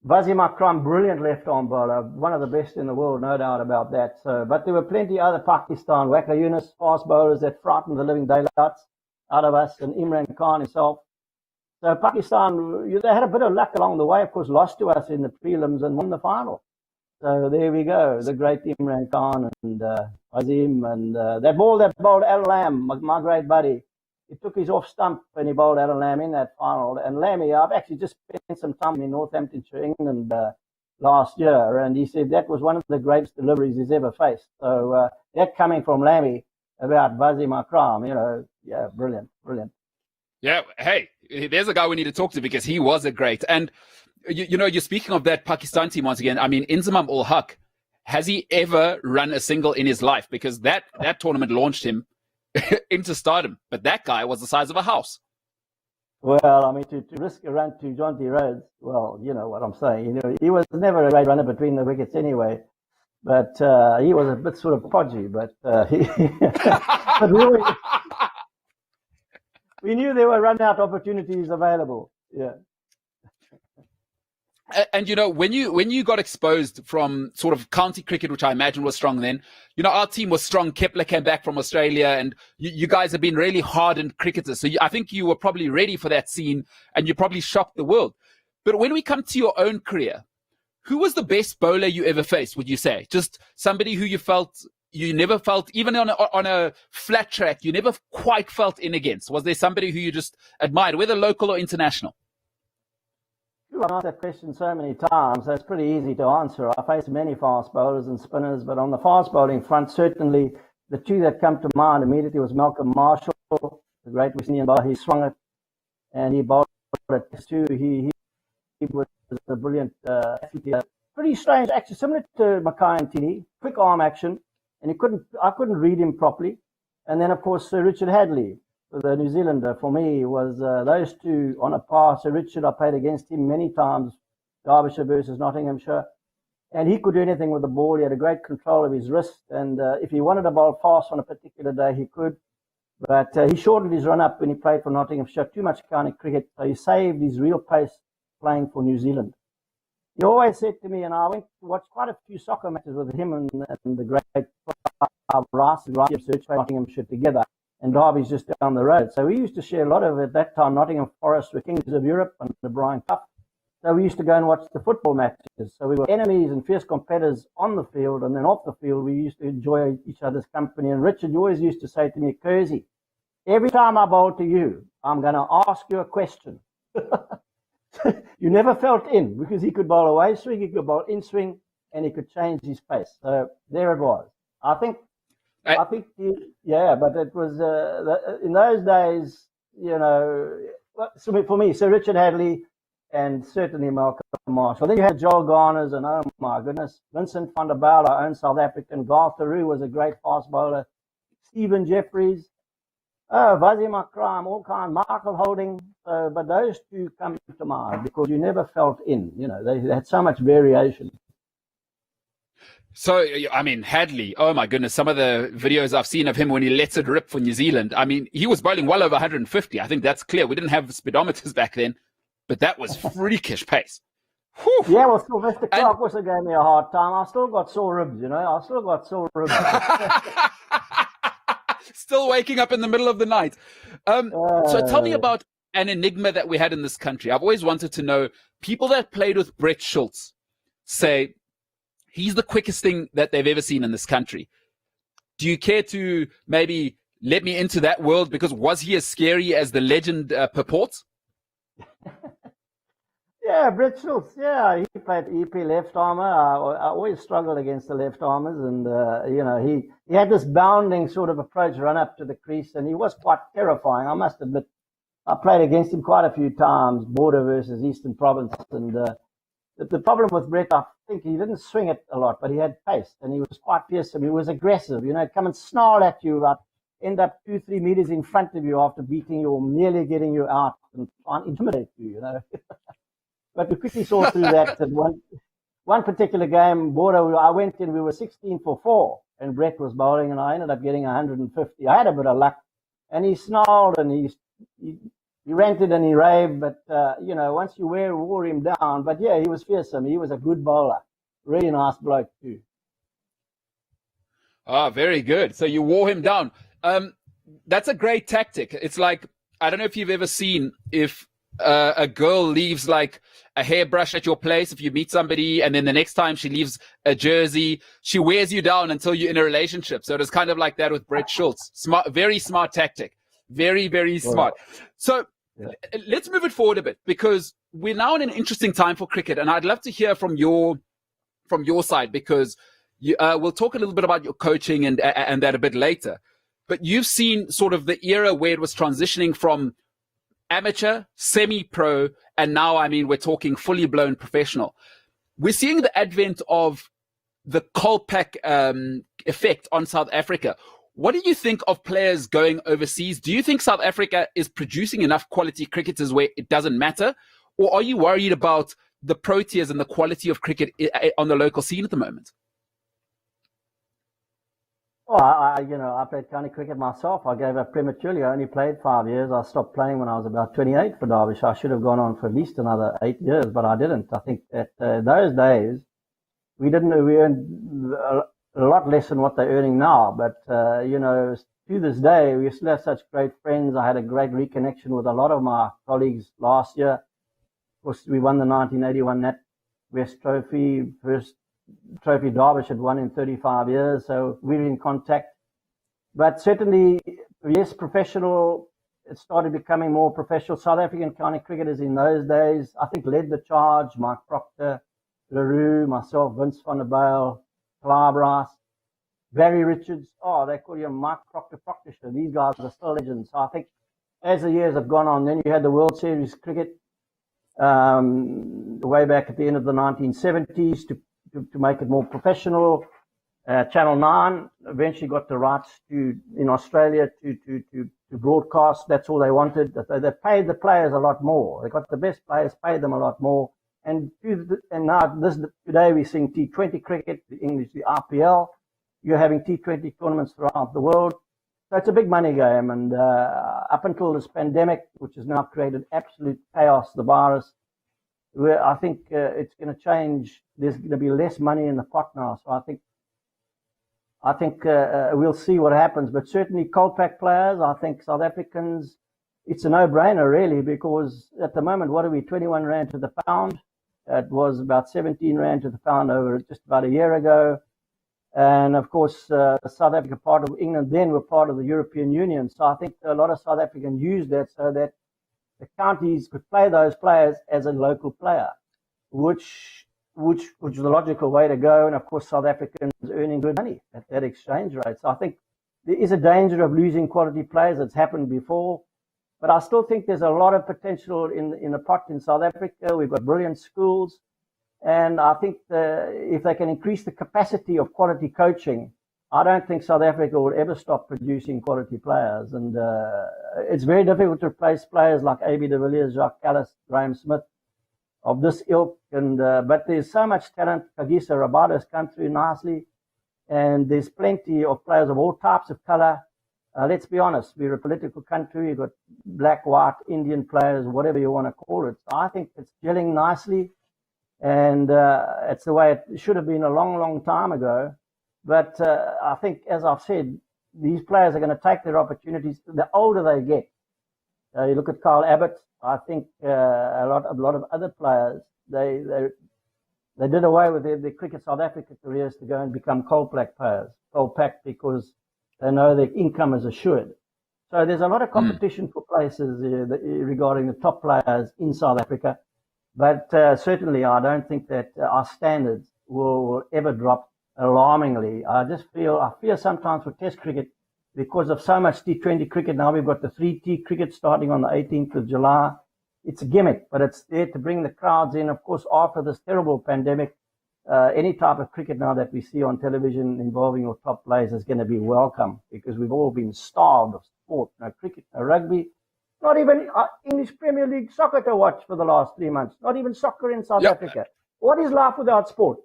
Wasim Akram, brilliant left-arm bowler, one of the best in the world, no doubt about that. So, but there were plenty other Pakistan, Waka Yunus, fast bowlers that frightened the living daylights out of us, and Imran Khan himself. So Pakistan, they had a bit of luck along the way, of course, lost to us in the prelims and won the final. So there we go, the great Imran Khan and Wasim, and that ball that bowled Al Lam, my great buddy. He took his off stump and he bowled Alan Lamb in that final. And Lammy, I've actually just spent some time in Northamptonshire, England, last year, and he said that was one of the greatest deliveries he's ever faced. So that coming from Lammy about Woude Muller, yeah, brilliant. Yeah, hey, there's a guy we need to talk to because he was a great. And, you're speaking of that Pakistan team once again. I mean, Inzamam ul Haq, has he ever run a single in his life? Because that tournament launched him into stardom. But that guy was the size of a house. Well, I mean, to risk a run to John T. Rhodes, well, you know what I'm saying. He was never a great runner between the wickets anyway. But he was a bit sort of podgy. But, but we knew there were run-out opportunities available. Yeah. And when you got exposed from sort of county cricket, which I imagine was strong then, our team was strong. Kepler came back from Australia, and you guys have been really hardened cricketers. So I think you were probably ready for that scene, and you probably shocked the world. But when we come to your own career, who was the best bowler you ever faced? Would you say just somebody who you never felt, even on a flat track, you never quite felt in against? Was there somebody who you just admired, whether local or international? I've asked that question so many times, so it's pretty easy to answer. I faced many fast bowlers and spinners, but on the fast bowling front, certainly the two that come to mind immediately was Malcolm Marshall, the great West Indian bowler. He swung it, and he bowled it too. He was a brilliant athlete. Pretty strange, actually, similar to Mackay and Tini. Quick arm action, and I couldn't read him properly. And then, of course, Sir Richard Hadley, the New Zealander, for me, was those two on a par. Sir Richard, I played against him many times, Derbyshire versus Nottinghamshire, and he could do anything with the ball. He had a great control of his wrist, and if he wanted to bowl fast on a particular day, he could. But he shortened his run-up when he played for Nottinghamshire. Too much county cricket, so he saved his real pace playing for New Zealand. He always said to me, and I went to watch quite a few soccer matches with him and the great Rice Search for Nottinghamshire together. And Derby's just down the road. So we used to share a lot of, at that time, Nottingham Forest were kings of Europe under Brian Clough. So we used to go and watch the football matches. So we were enemies and fierce competitors on the field, and then off the field, we used to enjoy each other's company. And Richard always used to say to me, Kersey, every time I bowl to you, I'm going to ask you a question. You never felt in, because he could bowl away swing, he could bowl in swing, and he could change his pace. So there it was. I think, but it was in those days, so for me, Sir Richard Hadley and certainly Malcolm Marshall. Then you had Joel Garners and, oh my goodness, Vincent van der Bijl, our own South African. Garth Theroux was a great fast bowler. Stephen Jeffries, Woude Muller, all kind, Michael Holding. But those two come to mind because you never felt in. They had so much variation. So, I mean, Hadley, oh my goodness, some of the videos I've seen of him when he lets it rip for New Zealand, I mean, he was bowling well over 150. I think that's clear. We didn't have speedometers back then, but that was freakish pace. Whew. Yeah, well, Sylvester Clark also gave me a hard time. I still got sore ribs, Still waking up in the middle of the night. So tell me about an enigma that we had in this country. I've always wanted to know, people that played with Brett Schultz say, he's the quickest thing that they've ever seen in this country. Do you care to maybe let me into that world? Because was he as scary as the legend purports? Yeah, Brett Schultz. Yeah, he played EP left armer. I always struggled against the left armers, and he had this bounding sort of approach, run up to the crease, and he was quite terrifying. I must admit, I played against him quite a few times, Border versus Eastern Province, and the problem with Brett, I think he didn't swing it a lot, but he had pace, and he was quite fearsome. He was aggressive, come and snarl at you, end up 2-3 meters in front of you after beating you or nearly getting you out and try and intimidate you, But we quickly saw through that. At one particular game, Border, I went in, we were 16 for 4, and Brett was bowling, and I ended up getting 150. I had a bit of luck, and he snarled, and he ranted and he raved, but, once you wore him down. But, yeah, he was fearsome. He was a good bowler. Really nice bloke, too. Ah, very good. So you wore him down. That's a great tactic. It's like, I don't know if you've ever seen if a girl leaves like a hairbrush at your place, if you meet somebody, and then the next time she leaves a jersey, she wears you down until you're in a relationship. So it is kind of like that with Brett Schultz. Smart, very smart tactic. Very, very smart. So Let's move it forward a bit, because we're now in an interesting time for cricket, and I'd love to hear from your side, because we'll talk a little bit about your coaching and that a bit later. But you've seen sort of the era where it was transitioning from amateur, semi-pro, and now, I mean, we're talking fully blown professional. We're seeing the advent of the Kolpak effect on South Africa. What do you think of players going overseas? Do you think South Africa is producing enough quality cricketers where it doesn't matter? Or are you worried about the Proteas and the quality of cricket on the local scene at the moment? Well, I played county cricket myself. I gave up prematurely. I only played 5 years. I stopped playing when I was about 28 for Derbyshire. I should have gone on for at least another 8 years, but I didn't. I think that those days, we earned a lot less than what they're earning now. But, to this day, we still have such great friends. I had a great reconnection with a lot of my colleagues last year. Of course, we won the 1981 Nat West Trophy, first trophy Derbyshire had won in 35 years. So we're in contact. But certainly, yes, professional, it started becoming more professional. South African county cricketers in those days, I think, led the charge. Mike Proctor, LaRue, myself, Vince van der Bijl, Clabras, Barry Richards. Oh, they call you Mike Proctor. These guys are still legends. So I think as the years have gone on, then you had the World Series cricket way back at the end of the 1970s to make it more professional. Channel 9 eventually got the rights in Australia to broadcast. That's all they wanted. They paid the players a lot more. They got the best players, paid them a lot more. And now today we're seeing T20 cricket, the English, the RPL. You're having T20 tournaments throughout the world. So it's a big money game. And up until this pandemic, which has now created absolute chaos, the virus, where I think it's going to change. There's going to be less money in the pot now. So I think we'll see what happens. But certainly Kolpak players, I think South Africans, it's a no-brainer really, because at the moment, what are we, 21 Rand to the pound? It was about 17 Rand to the pound over just about a year ago. And of course, South Africa, part of England then were part of the European Union. So I think a lot of South Africans used that so that the counties could play those players as a local player, which is the logical way to go. And of course, South Africans earning good money at that exchange rate. So I think there is a danger of losing quality players. It's happened before. But I still think there's a lot of potential in the pot in South Africa. We've got brilliant schools. And I think if they can increase the capacity of quality coaching, I don't think South Africa will ever stop producing quality players. And it's very difficult to replace players like A.B. de Villiers, Jacques Callis, Graham Smith, of this ilk. And but there's so much talent. Kagisa Rabada's come through nicely. And there's plenty of players of all types of color. Let's be honest, we're a political country. You've got black, white, Indian players, whatever you want to call it. So I think it's gelling nicely. And it's the way it should have been a long, long time ago. But I think, as I've said, these players are going to take their opportunities. The older they get, you look at Kyle Abbott. I think a lot of other players, they did away with their cricket South Africa careers to go and become Kolpak players, because they know their income is assured. So there's a lot of competition for places regarding the top players in South Africa. But certainly, I don't think that our standards will ever drop alarmingly. I fear sometimes for Test cricket, because of so much T20 cricket. Now we've got the 3T cricket starting on the 18th of July. It's a gimmick, but it's there to bring the crowds in. Of course, after this terrible pandemic, any type of cricket now that we see on television involving your top players is going to be welcome, because we've all been starved of sport. No cricket, no rugby. Not even English Premier League soccer to watch for the last 3 months. Not even soccer in South Africa. What is life without sport?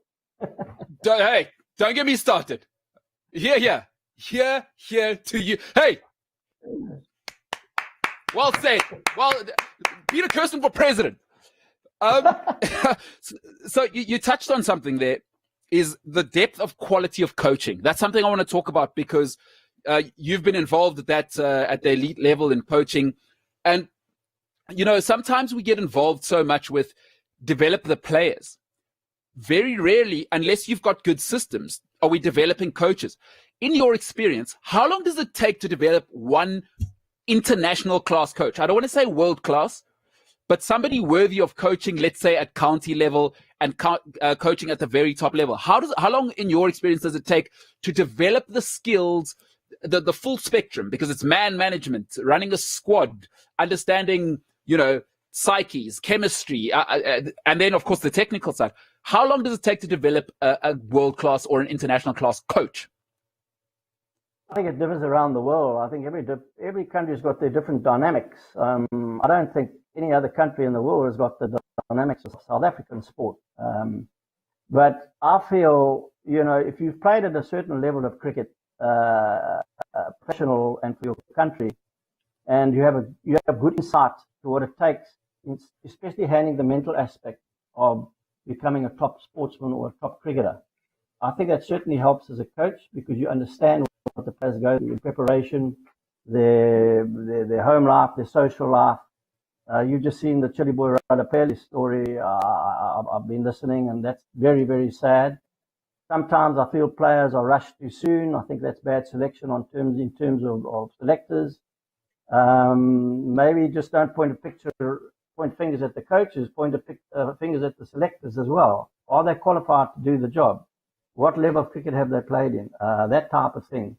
Don't get me started. Here to you. Hey, well said. Well, Peter Kirsten for president. So you touched on something there, is the depth of quality of coaching. That's something I want to talk about, because you've been involved at the elite level in coaching. And, sometimes we get involved so much with develop the players. Very rarely, unless you've got good systems, are we developing coaches. In your experience, how long does it take to develop one international class coach? I don't want to say world class, but somebody worthy of coaching, let's say at county level and coaching at the very top level. How long, in your experience, does it take to develop the skills, the full spectrum? Because it's man management, running a squad, understanding, psyches, chemistry, and then of course the technical side. How long does it take to develop a world class or an international class coach? I think it differs around the world. I think every country's got their different dynamics. I don't think any other country in the world has got the dynamics of South African sport. But I feel, if you've played at a certain level of cricket, professional and for your country, and you have good insight to what it takes, especially handling the mental aspect of becoming a top sportsman or a top cricketer. I think that certainly helps as a coach because you understand what the players go through in preparation, their home life, their social life. You've just seen the Chili Boy Radapeli story. I've been listening, and that's very, very sad. Sometimes I feel players are rushed too soon. I think that's bad selection in terms of selectors. Maybe just don't point fingers at the coaches, point fingers at the selectors as well. Are they qualified to do the job? What level of cricket have they played in? That type of thing.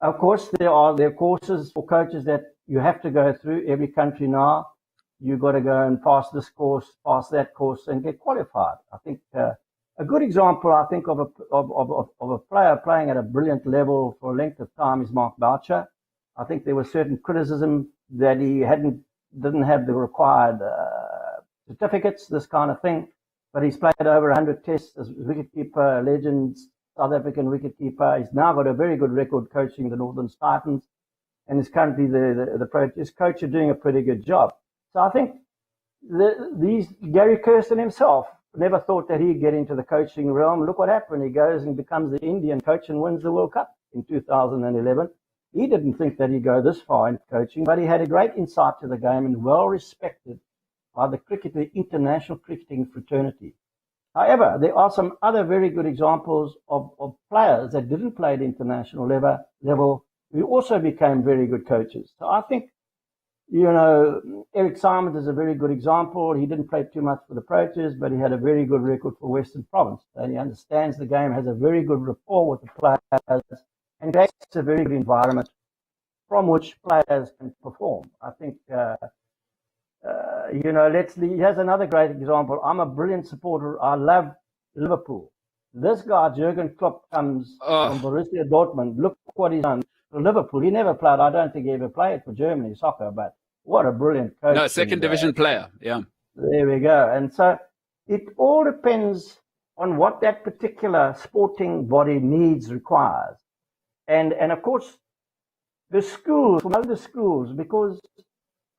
Of course, there are courses for coaches that you have to go through. Every country now, you've got to go and pass this course, pass that course, and get qualified. I think a good example, I think, of a player playing at a brilliant level for a length of time is Mark Boucher. I think there was certain criticism that he didn't have the required certificates, this kind of thing. But he's played over 100 tests as wicketkeeper, legend, South African wicketkeeper. He's now got a very good record coaching the Northern Titans, and is currently his coach are doing a pretty good job. So I think Gary Kirsten himself never thought that he'd get into the coaching realm. Look what happened. He goes and becomes the Indian coach and wins the World Cup in 2011. He didn't think that he'd go this far in coaching, but he had a great insight to the game and well respected by the international cricketing fraternity. However, there are some other very good examples of players that didn't play at international level who also became very good coaches. So I think, Eric Simons is a very good example. He didn't play too much for the Proteas, but he had a very good record for Western Province. And he understands the game, has a very good rapport with the players, and creates a very good environment from which players can perform. I think, here's another great example. I'm a brilliant supporter. I love Liverpool. This guy, Jurgen Klopp, comes from Borussia Dortmund. Look what he's done for Liverpool. He never played. I don't think he ever played for Germany soccer, but what a brilliant coach. No, second division player. Yeah. There we go. And so it all depends on what that particular sporting body requires. And of course, the schools, because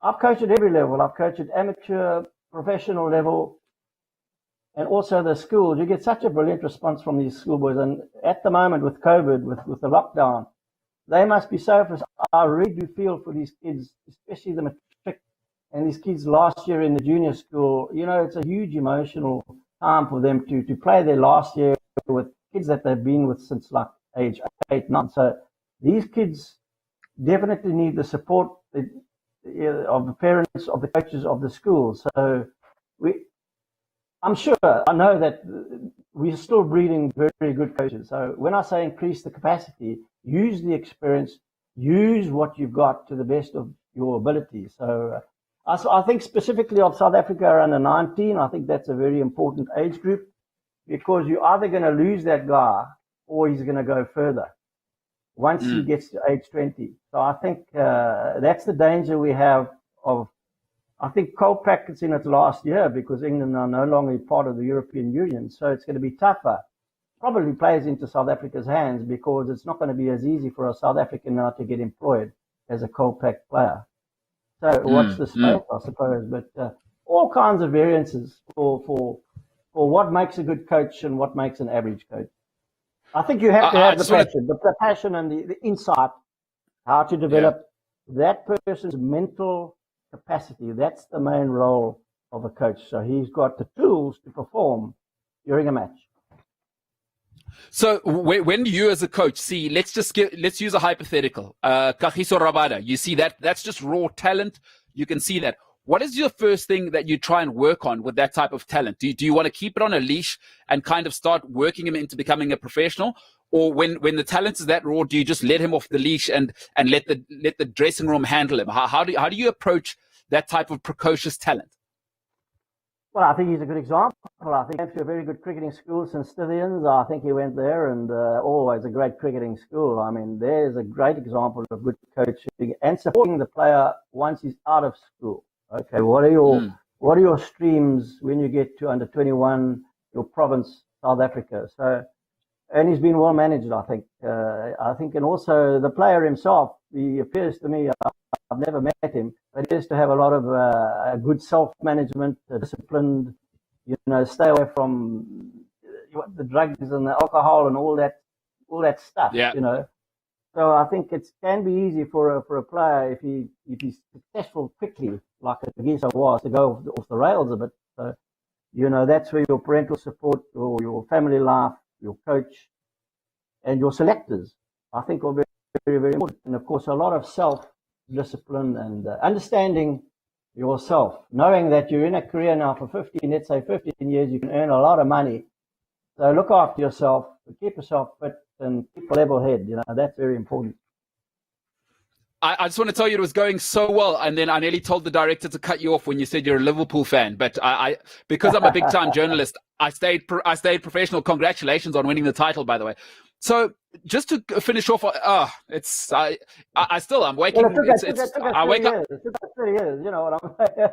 I've coached at every level. I've coached at amateur, professional level, and also the schools. You get such a brilliant response from these schoolboys. And at the moment with COVID, with the lockdown, they must be so frustrated. I really do feel for these kids, especially the matric and these kids last year in the junior school. It's a huge emotional time for them to play their last year with kids that they've been with since like age 8, 9. So these kids definitely need the support of the parents, of the coaches, of the schools. So I know that we're still breeding very, very good coaches. So when I say increase the capacity, use the experience, use what you've got to the best of your ability. So I think specifically of South Africa under 19, I think that's a very important age group because you're either going to lose that guy or he's going to go further once he gets to age 20. So I think that's the danger we have of, I think Kolpak is in its last year because England are no longer part of the European Union. So it's going to be tougher. Probably plays into South Africa's hands because it's not going to be as easy for a South African now to get employed as a Kolpak player. So watch the space, I suppose. But all kinds of variances for what makes a good coach and what makes an average coach. I think you have to have the passion and the insight, how to develop that person's mental capacity. That's the main role of a coach. So he's got the tools to perform during a match. So when you as a coach see, let's use a hypothetical, Kagiso Rabada, you see that's just raw talent. You can see that. What is your first thing that you try and work on with that type of talent? Do you want to keep it on a leash and kind of start working him into becoming a professional? Or when the talent is that raw, do you just let him off the leash and let the dressing room handle him? How do you approach that type of precocious talent? Well, I think he's a good example. I think he went to a very good cricketing school, St. Stithians. I think he went there, and always a great cricketing school. I mean, there's a great example of good coaching and supporting the player once he's out of school. Okay, what are your streams when you get to under 21, your province, South Africa? So, and he's been well managed, I think. And also the player himself, he appears to me, I've never met him, but he has to have a lot of good self-management, disciplined, stay away from the drugs and the alcohol and all that stuff, Yeah. So I think it can be easy for a player if he's successful quickly, like Kagiso was, to go off the rails a bit. So, that's where your parental support or your family life, your coach, and your selectors, I think, are very, very, very important. And of course, a lot of self-discipline and understanding yourself, knowing that you're in a career now for 15 years, you can earn a lot of money. So look after yourself, keep yourself fit, and keep a level head. That's very important. I just want to tell you it was going so well, and then I nearly told the director to cut you off when you said you're a Liverpool fan. But because I'm a big time journalist, I stayed professional. Congratulations on winning the title, by the way. So just to finish off, I'm waking. I wake up. It took 3 years. You know what I'm saying?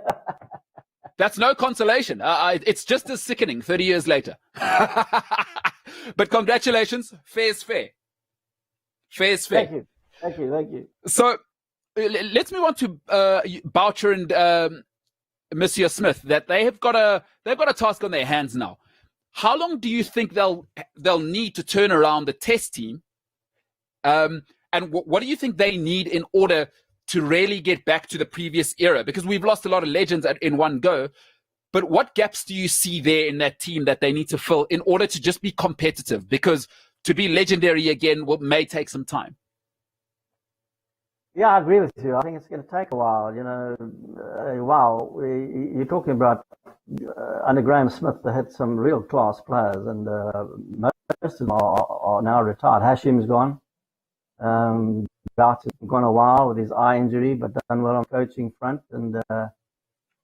That's no consolation. It's just as sickening 30 years later. But congratulations. Fair's fair. Fair's fair. Thank you. So let's move on to Boucher and Monsieur Smith. That they've got a task on their hands now. How long do you think they'll need to turn around the test team? And what do you think they need in order to really get back to the previous era? Because we've lost a lot of legends in one go. But what gaps do you see there in that team that they need to fill in order to just be competitive? Because to be legendary again may take some time. Yeah, I agree with you. I think it's going to take a while. You're talking about under Graham Smith, they had some real class players, and most of them are now retired. Hashim's gone. Bouts has gone a while with his eye injury, but done well on coaching front. And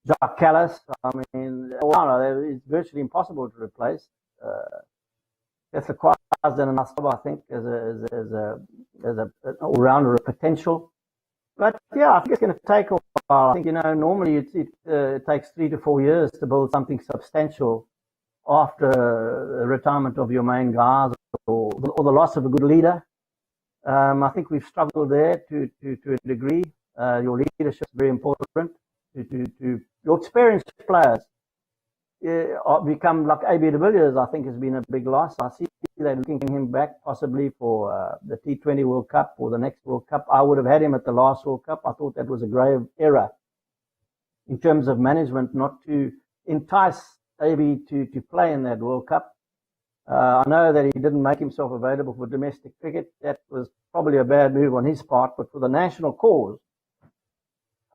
Jacques Callis, it's virtually impossible to replace. That's the has done enough job, I think, as an all-rounder of potential. But yeah, I think it's going to take a while. I think, normally it takes 3 to 4 years to build something substantial after the retirement of your main guys or the loss of a good leader. I think we've struggled there to a degree. Your leadership is very important. To your experienced players become like AB de Villiers, I think, has been a big loss. I see they're looking him back possibly for the T20 World Cup or the next World Cup. I would have had him at the last World Cup. I thought that was a grave error in terms of management not to entice AB to play in that World Cup. I know that he didn't make himself available for domestic cricket. That was probably a bad move on his part, but for the national cause,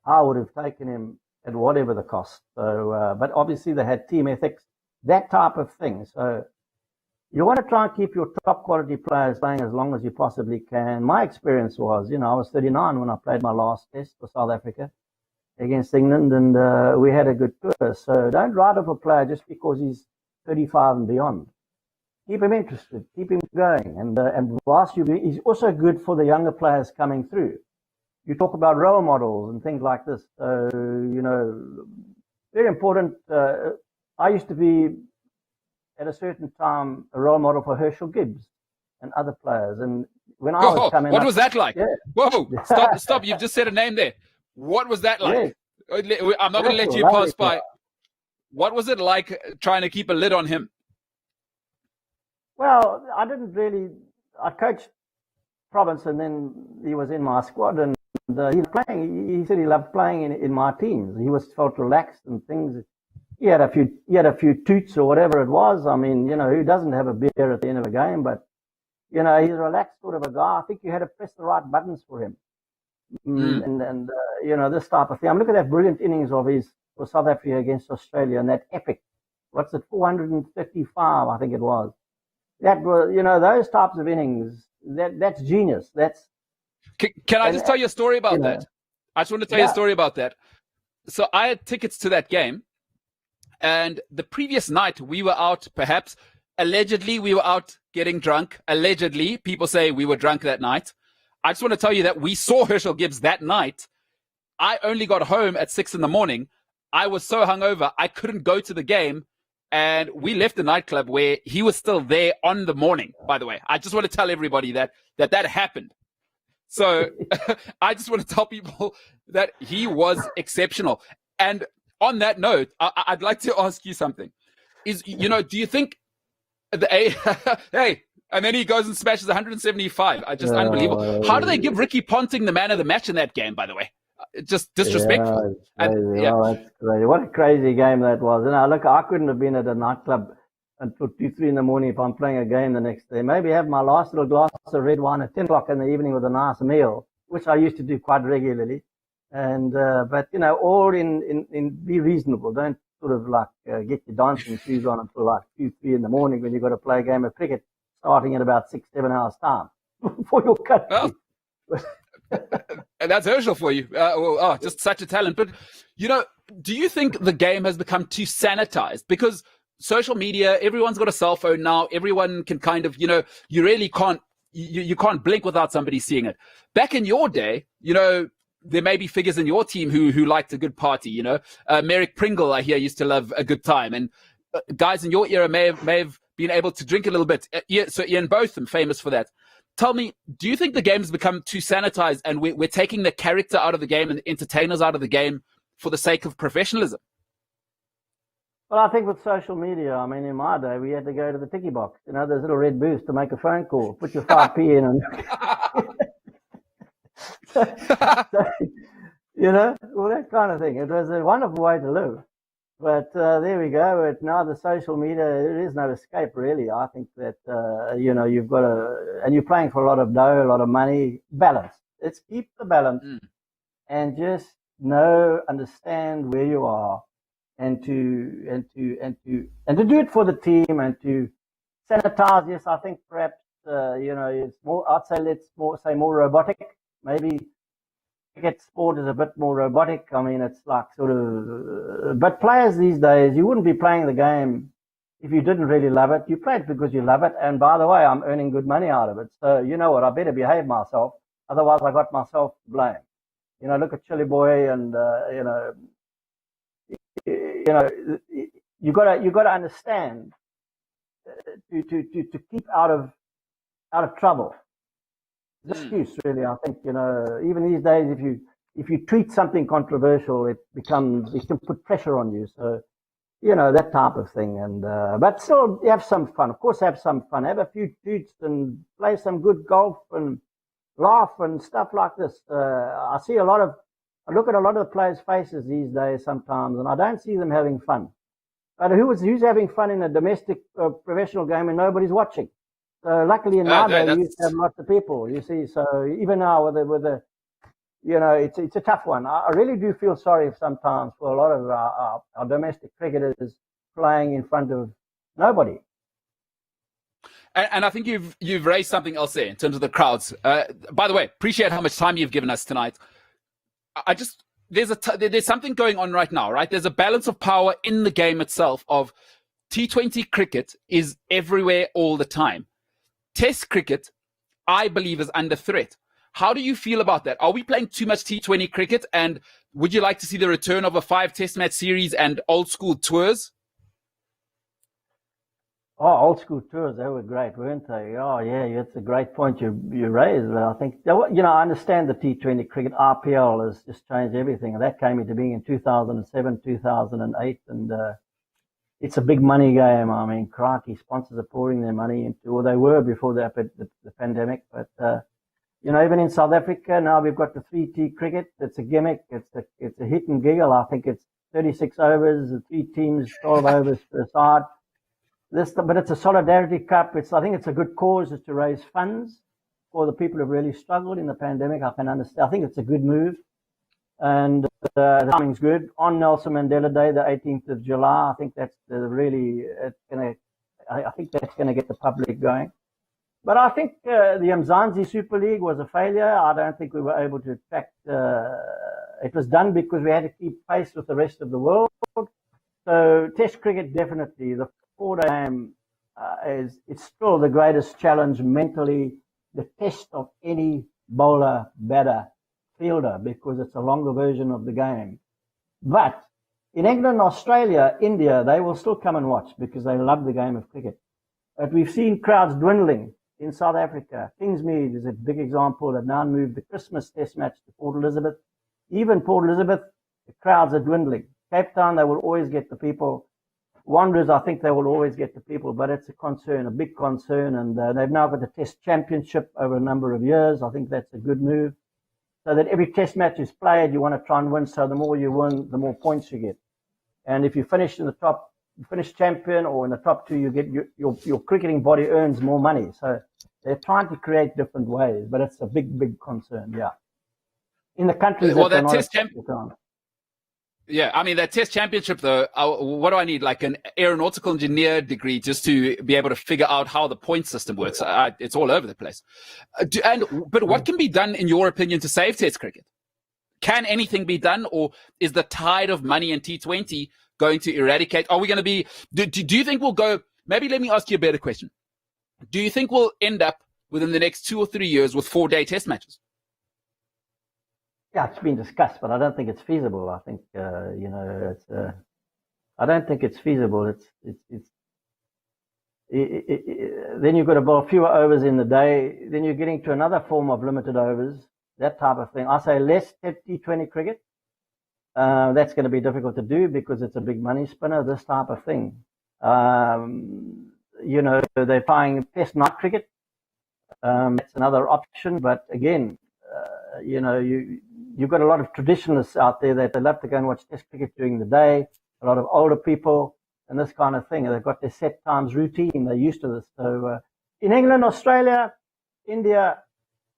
I would have taken him at whatever the cost. So, but obviously they had team ethics, that type of thing. So you want to try and keep your top quality players playing as long as you possibly can. My experience was, I was 39 when I played my last test for South Africa against England, and we had a good tour. So don't write off a player just because he's 35 and beyond. Keep him interested, keep him going, and whilst he's also good for the younger players coming through. You talk about role models and things like this. So, very important. I used to be, at a certain time, a role model for Herschel Gibbs and other players. And when I was coming what up, was that like? Yeah. Whoa, stop. You've just said a name there. What was that like? Yes. I'm not going to let you pass by. What was it like trying to keep a lid on him? Well, I coached province, and then he was in my squad, and he was playing. He said he loved playing in my teams. He felt relaxed and things. he had a few toots or whatever it was. I mean, who doesn't have a beer at the end of a game? But he's a relaxed sort of a guy. I think you had to press the right buttons for him, and this type of thing. I'm looking at that brilliant innings of his for South Africa against Australia, and that epic. What's it? 455, I think it was. That was, those types of innings. That's genius. Can I just tell you a story about that? I just want to tell you a story about that. So I had tickets to that game, and the previous night we were out, perhaps, allegedly we were out getting drunk. Allegedly, people say we were drunk that night. I just want to tell you that we saw Herschel Gibbs that night. I only got home at 6 a.m. I was so hungover, I couldn't go to the game, and we left the nightclub where he was still there on the morning, by the way. I just want to tell everybody that happened. So I just want to tell people that he was exceptional. And on that note, I'd like to ask you something. Do you think hey, and then he goes and smashes 175. Just unbelievable. How do they give Ricky Ponting the man of the match in that game, by the way? Just disrespectful. That's crazy. What a crazy game that was. Look, I couldn't have been at a nightclub until 2, 3 in the morning if I'm playing a game the next day. Maybe have my last little glass of red wine at 10 o'clock in the evening with a nice meal, which I used to do quite regularly. And, but, all in be reasonable. Don't sort of like get your dancing shoes on until like 2, 3 in the morning when you've got to play a game of cricket starting in about 6, 7 hours time for your country. Well, and that's Herschel for you. Just such a talent. But, do you think the game has become too sanitized? Because social media, everyone's got a cell phone now. Everyone can kind of, you really can't, you can't blink without somebody seeing it. Back in your day, there may be figures in your team who liked a good party, Merrick Pringle, I hear, used to love a good time. And guys in your era may have been able to drink a little bit. So Ian Botham, famous for that. Tell me, do you think the game has become too sanitized and we're taking the character out of the game and the entertainers out of the game for the sake of professionalism? Well, I think with social media, I mean, in my day, we had to go to the ticky box, those little red booths to make a phone call, put your 5p in and, all that kind of thing. It was a wonderful way to live. But there we go. Now the social media, there is no escape, really. I think that, you've got to, and you're playing for a lot of dough, a lot of money, balance. Let's keep the balance and just understand where you are and to do it for the team and to sanitize. Yes, I think perhaps, it's more, I'd say more robotic. Maybe cricket sport is a bit more robotic. I mean, it's like sort of, but players these days, you wouldn't be playing the game if you didn't really love it. You play it because you love it. And by the way, I'm earning good money out of it. So you know what? I better behave myself. Otherwise, I got myself to blame. Look at Chili Boy and, you gotta understand to keep out of trouble. Excuse, really. I think, even these days, if you tweet something controversial, it can put pressure on you. So, that type of thing. And, but still have some fun. Of course, have some fun. Have a few tweets and play some good golf and laugh and stuff like this. I look at a lot of the players' faces these days sometimes, and I don't see them having fun. But who's having fun in a domestic professional game and nobody's watching? So luckily in my day, we used to have lots of people, you see. So even now with the it's a tough one. I really do feel sorry sometimes for a lot of our domestic cricketers playing in front of nobody. And I think you've raised something else there in terms of the crowds. By the way, appreciate how much time you've given us tonight. There's something going on right now, right? There's a balance of power in the game itself of T20 cricket is everywhere all the time. Test cricket, I believe, is under threat. How do you feel about that? Are we playing too much T20 cricket? And would you like to see the return of a 5 test match series and old school tours? Oh, old school tours, they were great, weren't they? Oh, yeah, that's a great point you raised. I think, I understand the T20 cricket. RPL has just changed everything. And that came into being in 2007, 2008. And it's a big money game. I mean, crikey, sponsors are pouring their money into, or they were before the pandemic. But, even in South Africa, now we've got the 3T cricket. It's a gimmick. It's a hit and giggle. I think 36 overs, 3 teams, 12 overs per side. But it's a solidarity cup. I think it's a good cause, is to raise funds for the people who've really struggled in the pandemic. I can understand. I think it's a good move, and the timing's good on Nelson Mandela Day, the 18th of July. I think that's I think that's going to get the public going. But I think the Mzansi Super League was a failure. I don't think we were able to attract. It was done because we had to keep pace with the rest of the world. So Test cricket, definitely. The 4-day game it's still the greatest challenge mentally, the test of any bowler, batter, fielder, because it's a longer version of the game. But in England, Australia, India, they will still come and watch because they love the game of cricket. But we've seen crowds dwindling in South Africa. Kingsmead is a big example. They've now moved the Christmas Test match to Port Elizabeth. Even Port Elizabeth, the crowds are dwindling. Cape Town, they will always get the people. Wanderers, I think they will always get the people, but it's a concern, a big concern. And they've now got a Test championship over a number of years. I think that's a good move. So that every Test match is played, you want to try and win. So the more you win, the more points you get. And if you finish in the top, you finish champion or in the top 2, you get your cricketing body earns more money. So they're trying to create different ways, but it's a big, big concern. Yeah. In the countries that Test championship. Yeah, I mean, that Test championship, though, what do I need? Like an aeronautical engineer degree just to be able to figure out how the point system works. It's all over the place. But what can be done, in your opinion, to save Test cricket? Can anything be done, or is the tide of money in T20 going to eradicate? Are we going to be, do you think we'll go, maybe let me ask you a better question. Do you think we'll end up within the next 2 or 3 years with 4-day Test matches? Yeah, it's been discussed, but I don't think it's feasible. I think, I don't think it's feasible. Then you've got to bowl fewer overs in the day. Then you're getting to another form of limited overs, that type of thing. I say less T20 cricket. That's going to be difficult to do because it's a big money spinner, this type of thing. They're trying Test night cricket. That's another option, but again, you've got a lot of traditionalists out there that they love to go and watch Test cricket during the day, a lot of older people and this kind of thing. They've got their set times routine. They're used to this. So in England, Australia, India,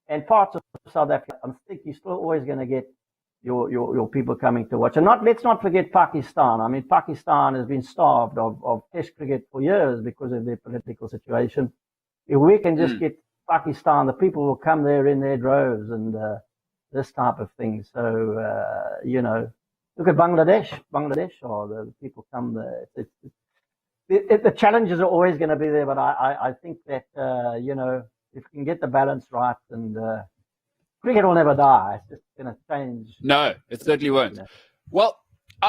and parts of South Africa, I think you're still always going to get your people coming to watch. And let's not forget Pakistan. I mean, Pakistan has been starved of Test cricket for years because of their political situation. If we can just get Pakistan, the people will come there in their droves and this type of thing. So, look at Bangladesh, or the people come there. The challenges are always going to be there, but I think that, if we can get the balance right, and cricket will never die. It's just going to change. No, it certainly won't. Well,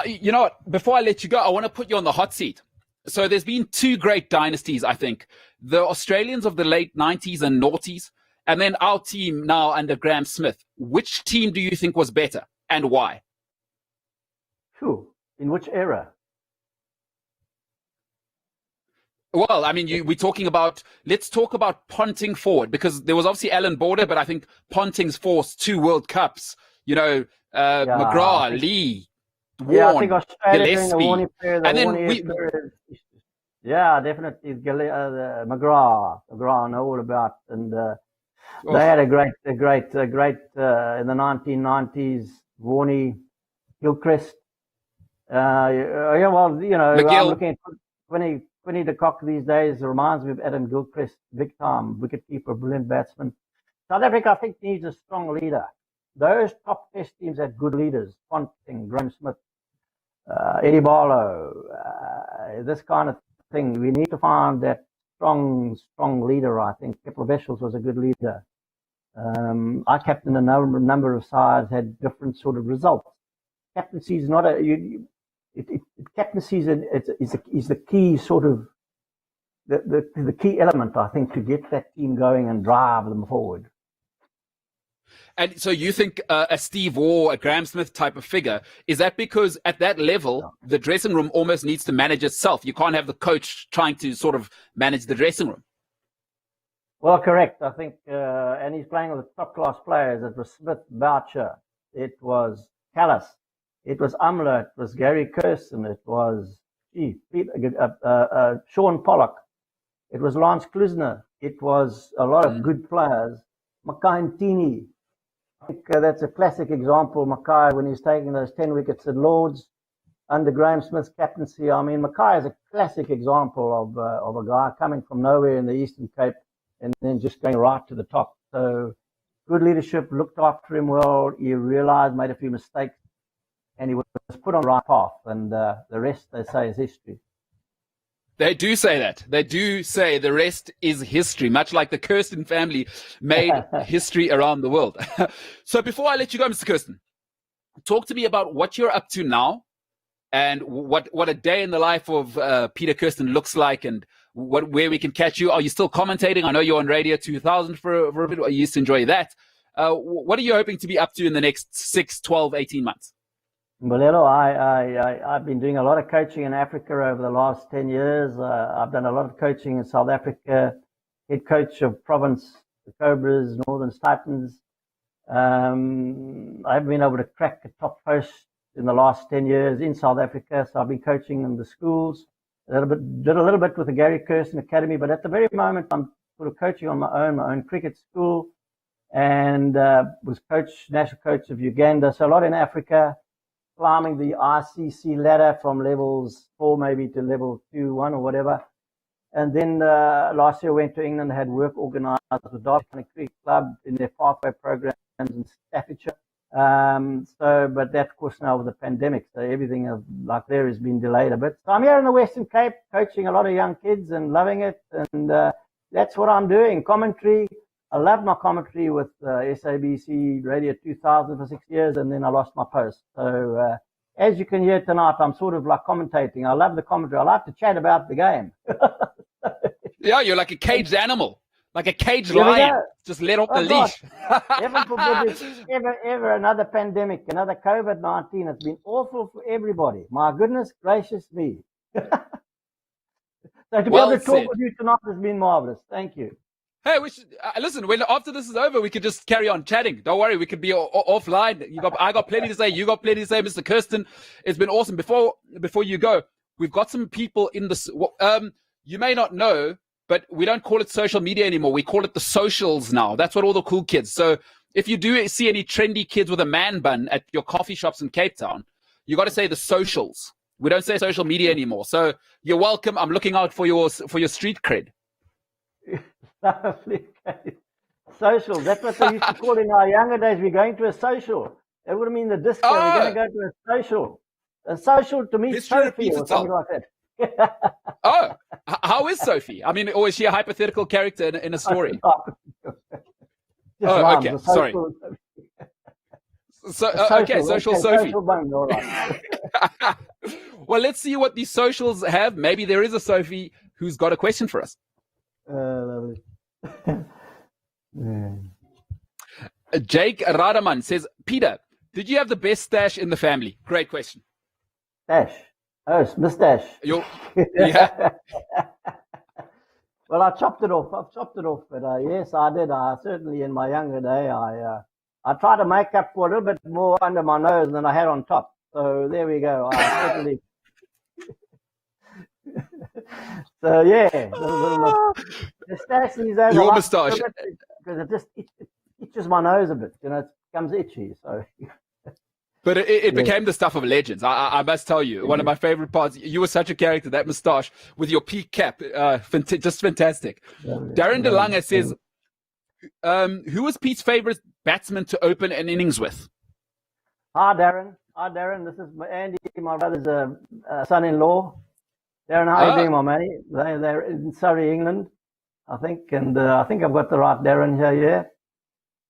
you know what? Before I let you go, I want to put you on the hot seat. So there's been 2 great dynasties, I think. The Australians of the late 90s and noughties, and then our team now under Graham Smith. Which team do you think was better, and why? Who? In which era? Well, I mean, let's talk about Ponting forward, because there was obviously Alan Border, but I think Ponting's forced 2 World Cups, McGrath, Lee, Warne, I think Australia Gillespie. during the Warne period, definitely McGrath, I know all about, and they had a great in the 1990s. Warne, Gilchrist. McGill. I'm looking at Quinny de Kock these days. Reminds me of Adam Gilchrist, big time wicketkeeper, brilliant batsman. South Africa, I think, needs a strong leader. Those top Test teams had good leaders: Ponting, Graham Smith, Eddie Barlow, this kind of thing. We need to find that strong leader. I think Kepler Wessels was a good leader. I captained a number of sides, had different sort of results. Captaincy is not captaincy is the key sort of the key element, I think, to get that team going and drive them forward. And so you think a Steve Waugh, a Graham Smith type of figure, is that because at that level, the dressing room almost needs to manage itself? You can't have the coach trying to sort of manage the dressing room. Well, correct. I think, and he's playing with top class players. It was Smith, Boucher, it was Callis, It was Muller. It was Gary Kirsten. It was Sean Pollock. It was Lance Klusner. It was a lot of good players. Mackay and Tini. I think that's a classic example. Mackay, when he's taking those 10 wickets at Lords under Graham Smith's captaincy. I mean, Mackay is a classic example of a guy coming from nowhere in the Eastern Cape and then just going right to the top. So good leadership, looked after him well. He realized, made a few mistakes, and he was put on the right path. And the rest, they say, is history. They do say that. They do say the rest is history, much like the Kirsten family made history around the world. So before I let you go, Mr. Kirsten, talk to me about what you're up to now and what a day in the life of Peter Kirsten looks like, and where we can catch you. Are you still commentating? I know you're on Radio 2000 for a bit. You used to enjoy that. What are you hoping to be up to in the next 6, 12, 18 months? Bolelo, I've been doing a lot of coaching in Africa over the last 10 years. I've done a lot of coaching in South Africa, head coach of Province, the Cobras, Northern Titans. I haven't been able to crack a top post in the last 10 years in South Africa, so I've been coaching in the schools. Did a little bit with the Gary Kirsten Academy, but at the very moment I'm sort of coaching on my own cricket school, and was national coach of Uganda. So a lot in Africa, climbing the ICC ladder from levels 4 maybe to level 2, 1 or whatever. And then last year I went to England, had work organised with Derby County Cricket Club in their pathway programs in Staffordshire. But that, of course, now with the pandemic, so everything like there has been delayed a bit. So I'm here in the Western Cape, coaching a lot of young kids and loving it. And that's what I'm doing, commentary. I loved my commentary with SABC Radio 2000 for 6 years, and then I lost my post. So as you can hear tonight, I'm sort of like commentating. I love the commentary. I like to chat about the game. Yeah, you're like a caged animal, like a caged lion. Just let off the leash. Heaven forbid ever another pandemic, another COVID-19. It's been awful for everybody. My goodness gracious me. So to be able to talk with you tonight has been marvelous. Thank you. Hey, we should listen. When after this is over, we could just carry on chatting. Don't worry, we could be offline. I got plenty to say. You got plenty to say, Mr. Kirsten. It's been awesome. Before you go, we've got some people in this. You may not know, but we don't call it social media anymore. We call it the socials now. That's what all the cool kids. So if you do see any trendy kids with a man bun at your coffee shops in Cape Town, you got to say the socials. We don't say social media anymore. So you're welcome. I'm looking out for your street cred. Lovely. Social. That's what they used to call in our younger days. We're going to a social. That would mean the disco. We're going to go to a social. A social to meet Sophie or something like that. Oh, how is Sophie? I mean, or is she a hypothetical character in a story? Okay. Sorry. Okay, social Sophie. Social bun, all right. Well, let's see what these socials have. Maybe there is a Sophie who's got a question for us. Lovely. Jake Radaman says, Peter, did you have the best stash in the family? Great question. Stash. Oh, mustache. Yeah. Well, I've chopped it off, but yes, I did. I certainly, in my younger day, I tried to make up for a little bit more under my nose than I had on top. So there we go. I certainly. So yeah, the stash these days. Your moustache, because it just itches my nose a bit. It becomes itchy. So. But it became the stuff of legends. I must tell you, one of my favorite parts. You were such a character. That moustache with your peak cap, just fantastic. Darren De Lange says, "Who was Pete's favorite batsman to open an innings with?" Hi, Darren. This is Andy, my brother's son-in-law. Darren, how are you doing, my man? They're in Surrey, England, I think, and I think I've got the right Darren here. Yeah.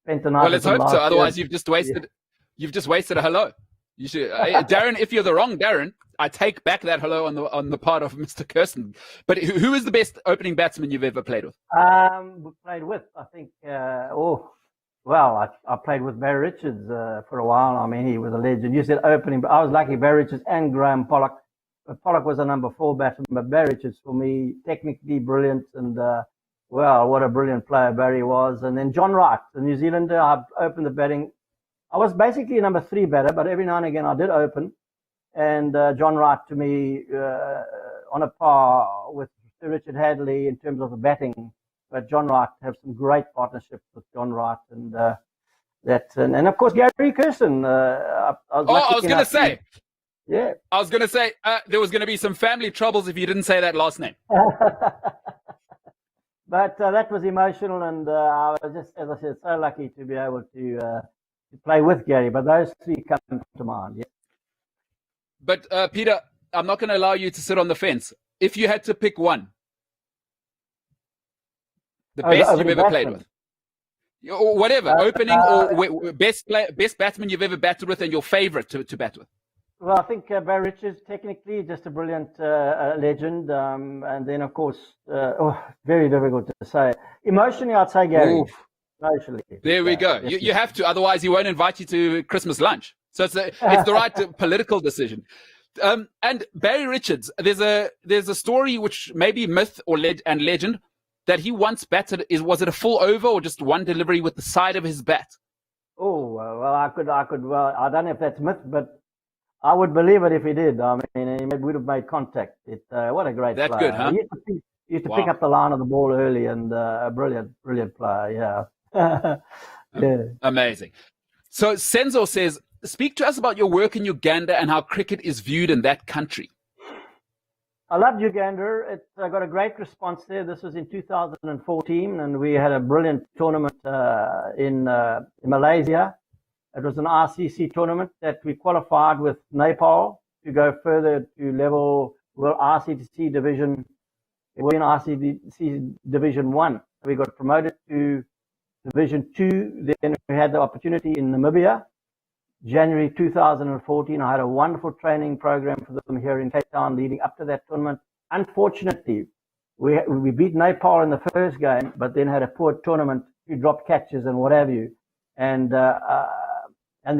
Spent the night. Well, let's hope so. Otherwise, you've just wasted. Yeah. You've just wasted a hello. You should, Darren. If you're the wrong Darren, I take back that hello on the part of Mr. Kirsten. But who is the best opening batsman you've ever played with? We played with, I think. I played with Barry Richards for a while. I mean, he was a legend. You said opening, but I was lucky. Barry Richards and Graham Pollock. Pollock was a number 4 batsman, but Barry Richards for me, technically brilliant, and what a brilliant player Barry was. And then John Wright, the New Zealander. I opened the batting. I was basically a number 3 batter, but every now and again I did open. And John Wright to me on a par with Sir Richard Hadley in terms of the batting. But John Wright have some great partnerships with John Wright and and of course Gary Kirsten. I was going to say. Yeah. I was going to say there was going to be some family troubles if you didn't say that last name. But that was emotional, and I was just, as I said, so lucky to be able to play with Gary. But those 3 come to mind. Yeah. But Peter, I'm not going to allow you to sit on the fence. If you had to pick one, the best you've ever played with, or whatever, opening or best batsman you've ever batted with, and your favorite to bat with. Well, I think Barry Richards, technically, just a brilliant legend. And then, of course, very difficult to say. Emotionally, I'd say Gary. Oof. Emotionally. There we go. You have to, otherwise he won't invite you to Christmas lunch. So it's the right political decision. And Barry Richards, there's a story which may be myth or legend that he once batted. Was it a full over or just one delivery with the side of his bat? Oh, well, I could. Well, I don't know if that's myth, but I would believe it if he did. I mean, he would have made contact. What a great player. That's good, huh? He used to pick up the line of the ball early, and a brilliant player, yeah. Yeah. Amazing. So Senzo says, speak to us about your work in Uganda and how cricket is viewed in that country. I loved Uganda. I got a great response there. This was in 2014, and we had a brilliant tournament in Malaysia. It was an RCC tournament that we qualified with Nepal to go further to level RCC Division. We're in RCC Division 1. We got promoted to Division 2. Then we had the opportunity in Namibia. January 2014, I had a wonderful training program for them here in Cape Town leading up to that tournament. Unfortunately, we beat Nepal in the first game, but then had a poor tournament, few dropped catches and what have you. And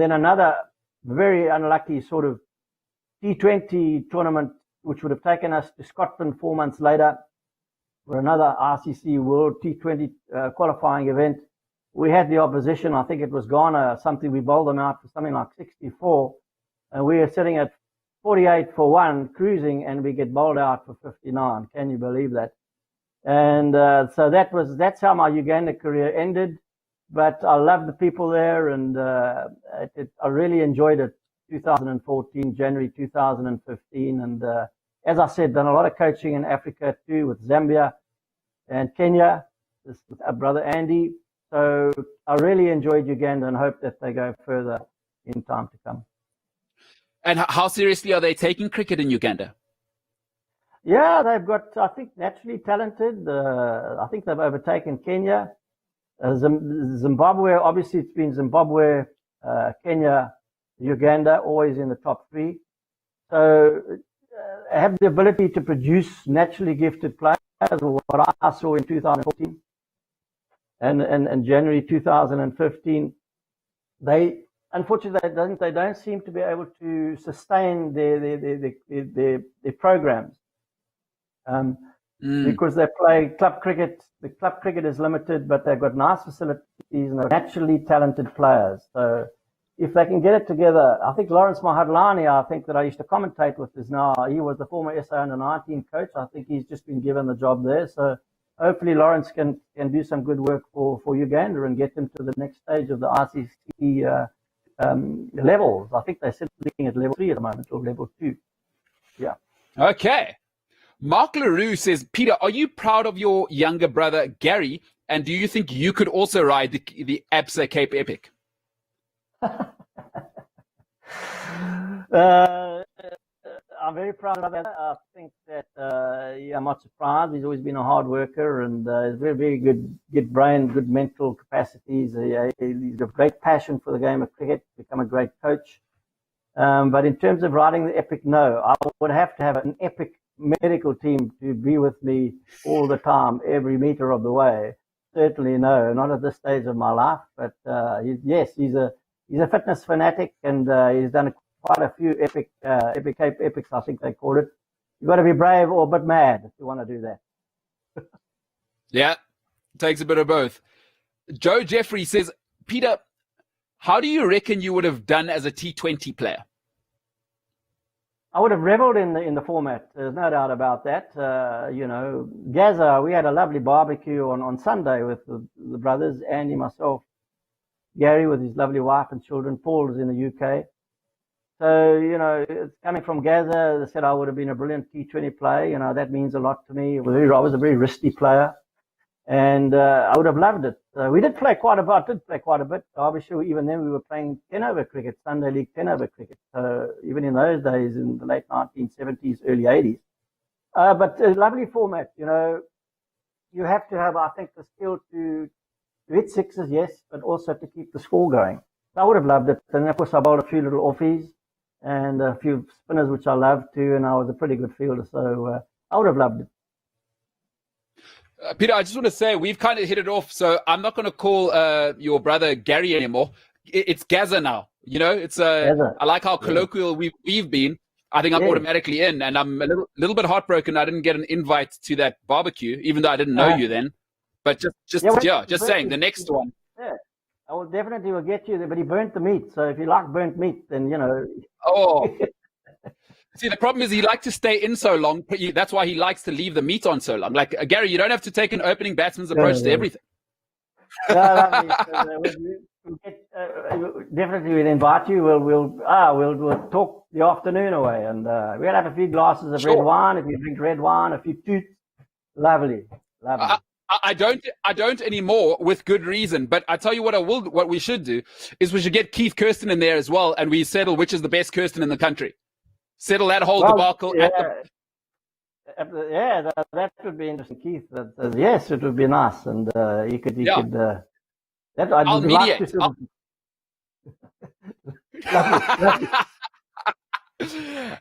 then another very unlucky sort of T20 tournament, which would have taken us to Scotland 4 months later for another RCC World T20 qualifying event. We had the opposition, I think it was Ghana, something, we bowled them out for something like 64. And we were sitting at 48 for 1, cruising, and we get bowled out for 59. Can you believe that? And so that's how my Uganda career ended. But I loved the people there, and I really enjoyed it. 2014, January 2015, and as I said, done a lot of coaching in Africa too, with Zambia and Kenya, with our brother Andy. So I really enjoyed Uganda and hope that they go further in time to come. And how seriously are they taking cricket in Uganda? Yeah, they've got, I think, naturally talented. I think they've overtaken Kenya. Zimbabwe, obviously it's been Zimbabwe, Kenya, Uganda, always in the top 3. So have the ability to produce naturally gifted players, what I saw in 2014 and January 2015. They, unfortunately, they don't seem to be able to sustain their programs. Because they play club cricket. The club cricket is limited, but they've got nice facilities and they're naturally talented players. So if they can get it together, I think Lawrence Mahadlani, I think that I used to commentate with, is now, he was the former SA under-19 coach. I think he's just been given the job there. So hopefully Lawrence can do some good work for Uganda and get them to the next stage of the RCC levels. I think they're sitting at level 3 at the moment, or level 2. Yeah. Okay. Mark LaRue says, Peter, are you proud of your younger brother, Gary? And do you think you could also ride the Absa Cape Epic? I'm very proud of that. I think that I'm not surprised. He's always been a hard worker and he's very, very good brain, good mental capacities. He's got great passion for the game of cricket, become a great coach. But in terms of riding the epic, no. I would have to have an epic medical team to be with me all the time, every meter of the way. Certainly no, not at this stage of my life. But yes, he's a fitness fanatic, and he's done quite a few epic Cape epics, I think they call it. You've got to be brave or a bit mad if you want to do that. Yeah, takes a bit of both. Joe Jeffrey says, Peter, how do you reckon you would have done as a T20 player? I would have reveled in the format. There's no doubt about that. Gaza, we had a lovely barbecue on Sunday with the brothers, Andy, myself, Gary with his lovely wife and children. Paul is in the UK. So, it's coming from Gaza. They said I would have been a brilliant T20 player. That means a lot to me. I was a very risky player. And I would have loved it. We did play quite a bit. Obviously, even then we were playing 10-over cricket, Sunday League 10-over cricket. Even in those days, in the late 1970s, early 80s. But a lovely format, You have to have, I think, the skill to hit sixes, yes, but also to keep the score going. So I would have loved it. And of course, I bowled a few little offies and a few spinners, which I loved too. And I was a pretty good fielder. So I would have loved it. Peter, I just want to say we've kind of hit it off, so I'm not going to call your brother Gary anymore. It's Gaza now. It's Gaza. I like how colloquial we've been. I think I'm automatically in, and I'm a little bit heartbroken I didn't get an invite to that barbecue, even though I didn't know you then. But just saying, the next one. Yeah, I will definitely get you there, but he burnt the meat. So if you like burnt meat, then Oh. See, the problem is he likes to stay in so long. That's why he likes to leave the meat on so long. Like, Gary, you don't have to take an opening batsman's approach to everything. Definitely we'll invite you. We'll talk the afternoon away, and we'll have a few glasses of red wine. If you drink red wine, a few toots. Lovely. I don't anymore, with good reason. But I tell you what we should do is we should get Keith Kirsten in there as well, and we settle which is the best Kirsten in the country. Settle that whole debacle. That would be interesting, Keith. Yes, it would be nice, and he could. I'll mediate.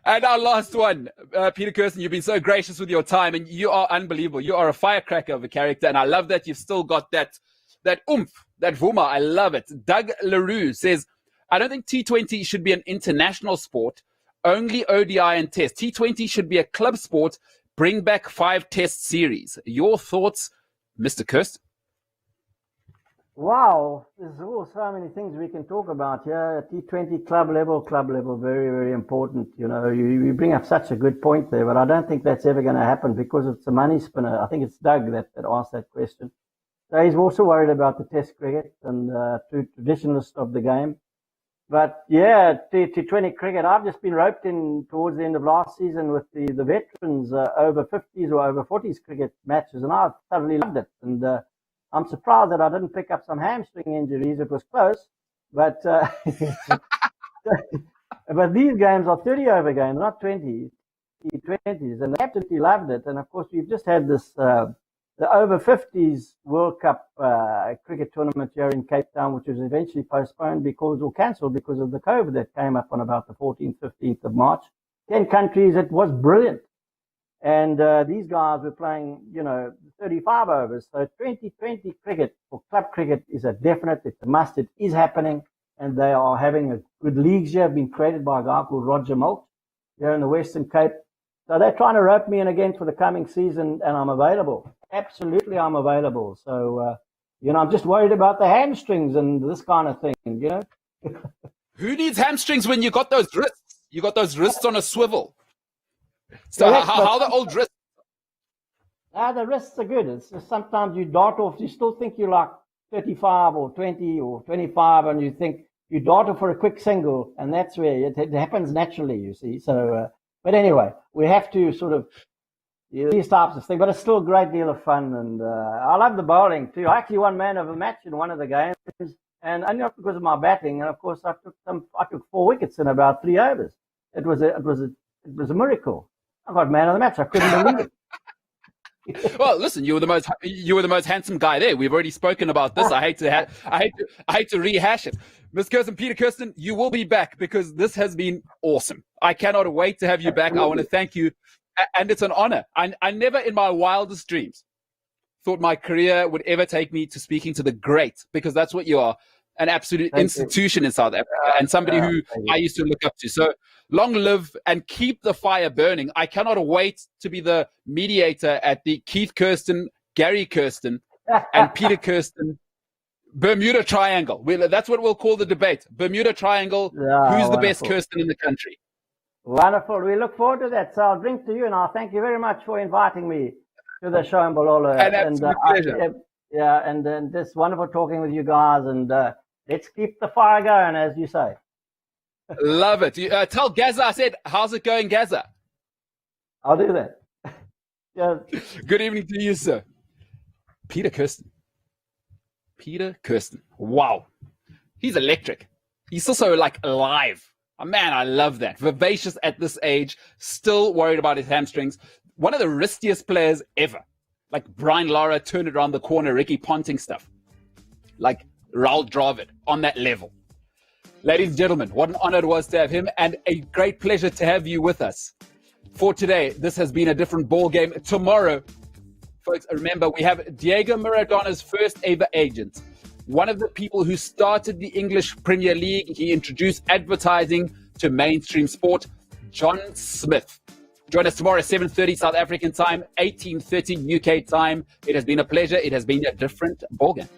And our last one, Peter Kirsten, you've been so gracious with your time, and you are unbelievable. You are a firecracker of a character, and I love that you've still got that oomph, that vuma. I love it. Doug LaRue says, I don't think T20 should be an international sport. Only ODI and Test. T20 should be a club sport. Bring back 5 Test series. Your thoughts, Mr. Kirsten? Wow, there's so many things we can talk about here. T20 club level, very, very important. You bring up such a good point there, but I don't think that's ever going to happen because it's a money spinner. I think it's Doug that asked that question. So he's also worried about the Test cricket and traditionalist of the game. But yeah, T20 cricket, I've just been roped in towards the end of last season with the veterans over 50s or over 40s cricket matches, and I thoroughly loved it. And I'm surprised that I didn't pick up some hamstring injuries. It was close, but but these games are 30-over games, not 20, T20s, and I absolutely loved it. And of course, we've just had this the over 50s World Cup cricket tournament here in Cape Town, which was eventually postponed or cancelled because of the COVID that came up on about the 14th, 15th of March. 10 countries, it was brilliant. And these guys were playing, 35 overs. So 2020 cricket for club cricket is a definite, it's a must, it is happening. And they are having a good leagues here, been created by a guy called Roger Moult here in the Western Cape. So they're trying to rope me in again for the coming season, and I'm available. Absolutely, I'm available. So, I'm just worried about the hamstrings and this kind of thing, Who needs hamstrings when you got those wrists? You got those wrists on a swivel. So how the old wrists? The wrists are good. It's just sometimes you dart off. You still think you're like 35 or 20 or 25, and you think you dart off for a quick single, and that's where it happens naturally, you see. So, but anyway, we have to sort of these types of things, but it's still a great deal of fun, and I love the bowling too. I actually won man of a match in one of the games, and only not because of my batting. And of course, I took 4 wickets in about 3 overs. It was a miracle. I got man of the match. I couldn't believe it. Well, listen, you were the most handsome guy there. We've already spoken about this. I hate to rehash it. Ms. Kirsten, Peter Kirsten, you will be back because this has been awesome. I cannot wait to have you back. I want to thank you, and it's an honor. I never in my wildest dreams thought my career would ever take me to speaking to the great, because that's what you are, an absolute institution in South Africa, and somebody who I used to look up to. So long live and keep the fire burning. I cannot wait to be the mediator at the Keith Kirsten, Gary Kirsten, and Peter Kirsten Bermuda Triangle. That's what we'll call the debate. Bermuda Triangle. Yeah, who's the best wonderful. Kirsten in the country? Wonderful. We look forward to that. So I'll drink to you, and I'll thank you very much for inviting me to the show in Balolo. An absolute pleasure. And just wonderful talking with you guys. And let's keep the fire going, as you say. Love it. Tell Gaza I said, how's it going, Gaza? I'll do that. Yeah. Good evening to you, sir. Peter Kirsten. Wow. He's electric. He's also like alive. Oh, man, I love that. Vivacious at this age, still worried about his hamstrings. One of the riskiest players ever. Like Brian Lara turned it around the corner, Ricky Ponting stuff. Like Raul Dravid on that level. Ladies and gentlemen, what an honor it was to have him, and a great pleasure to have you with us. For today, this has been a different ball game. Tomorrow, folks, remember, we have Diego Maradona's first ever agent. One of the people who started the English Premier League. He introduced advertising to mainstream sport, John Smith. Join us tomorrow at 7:30 South African time, 18:30 UK time. It has been a pleasure. It has been a different ballgame.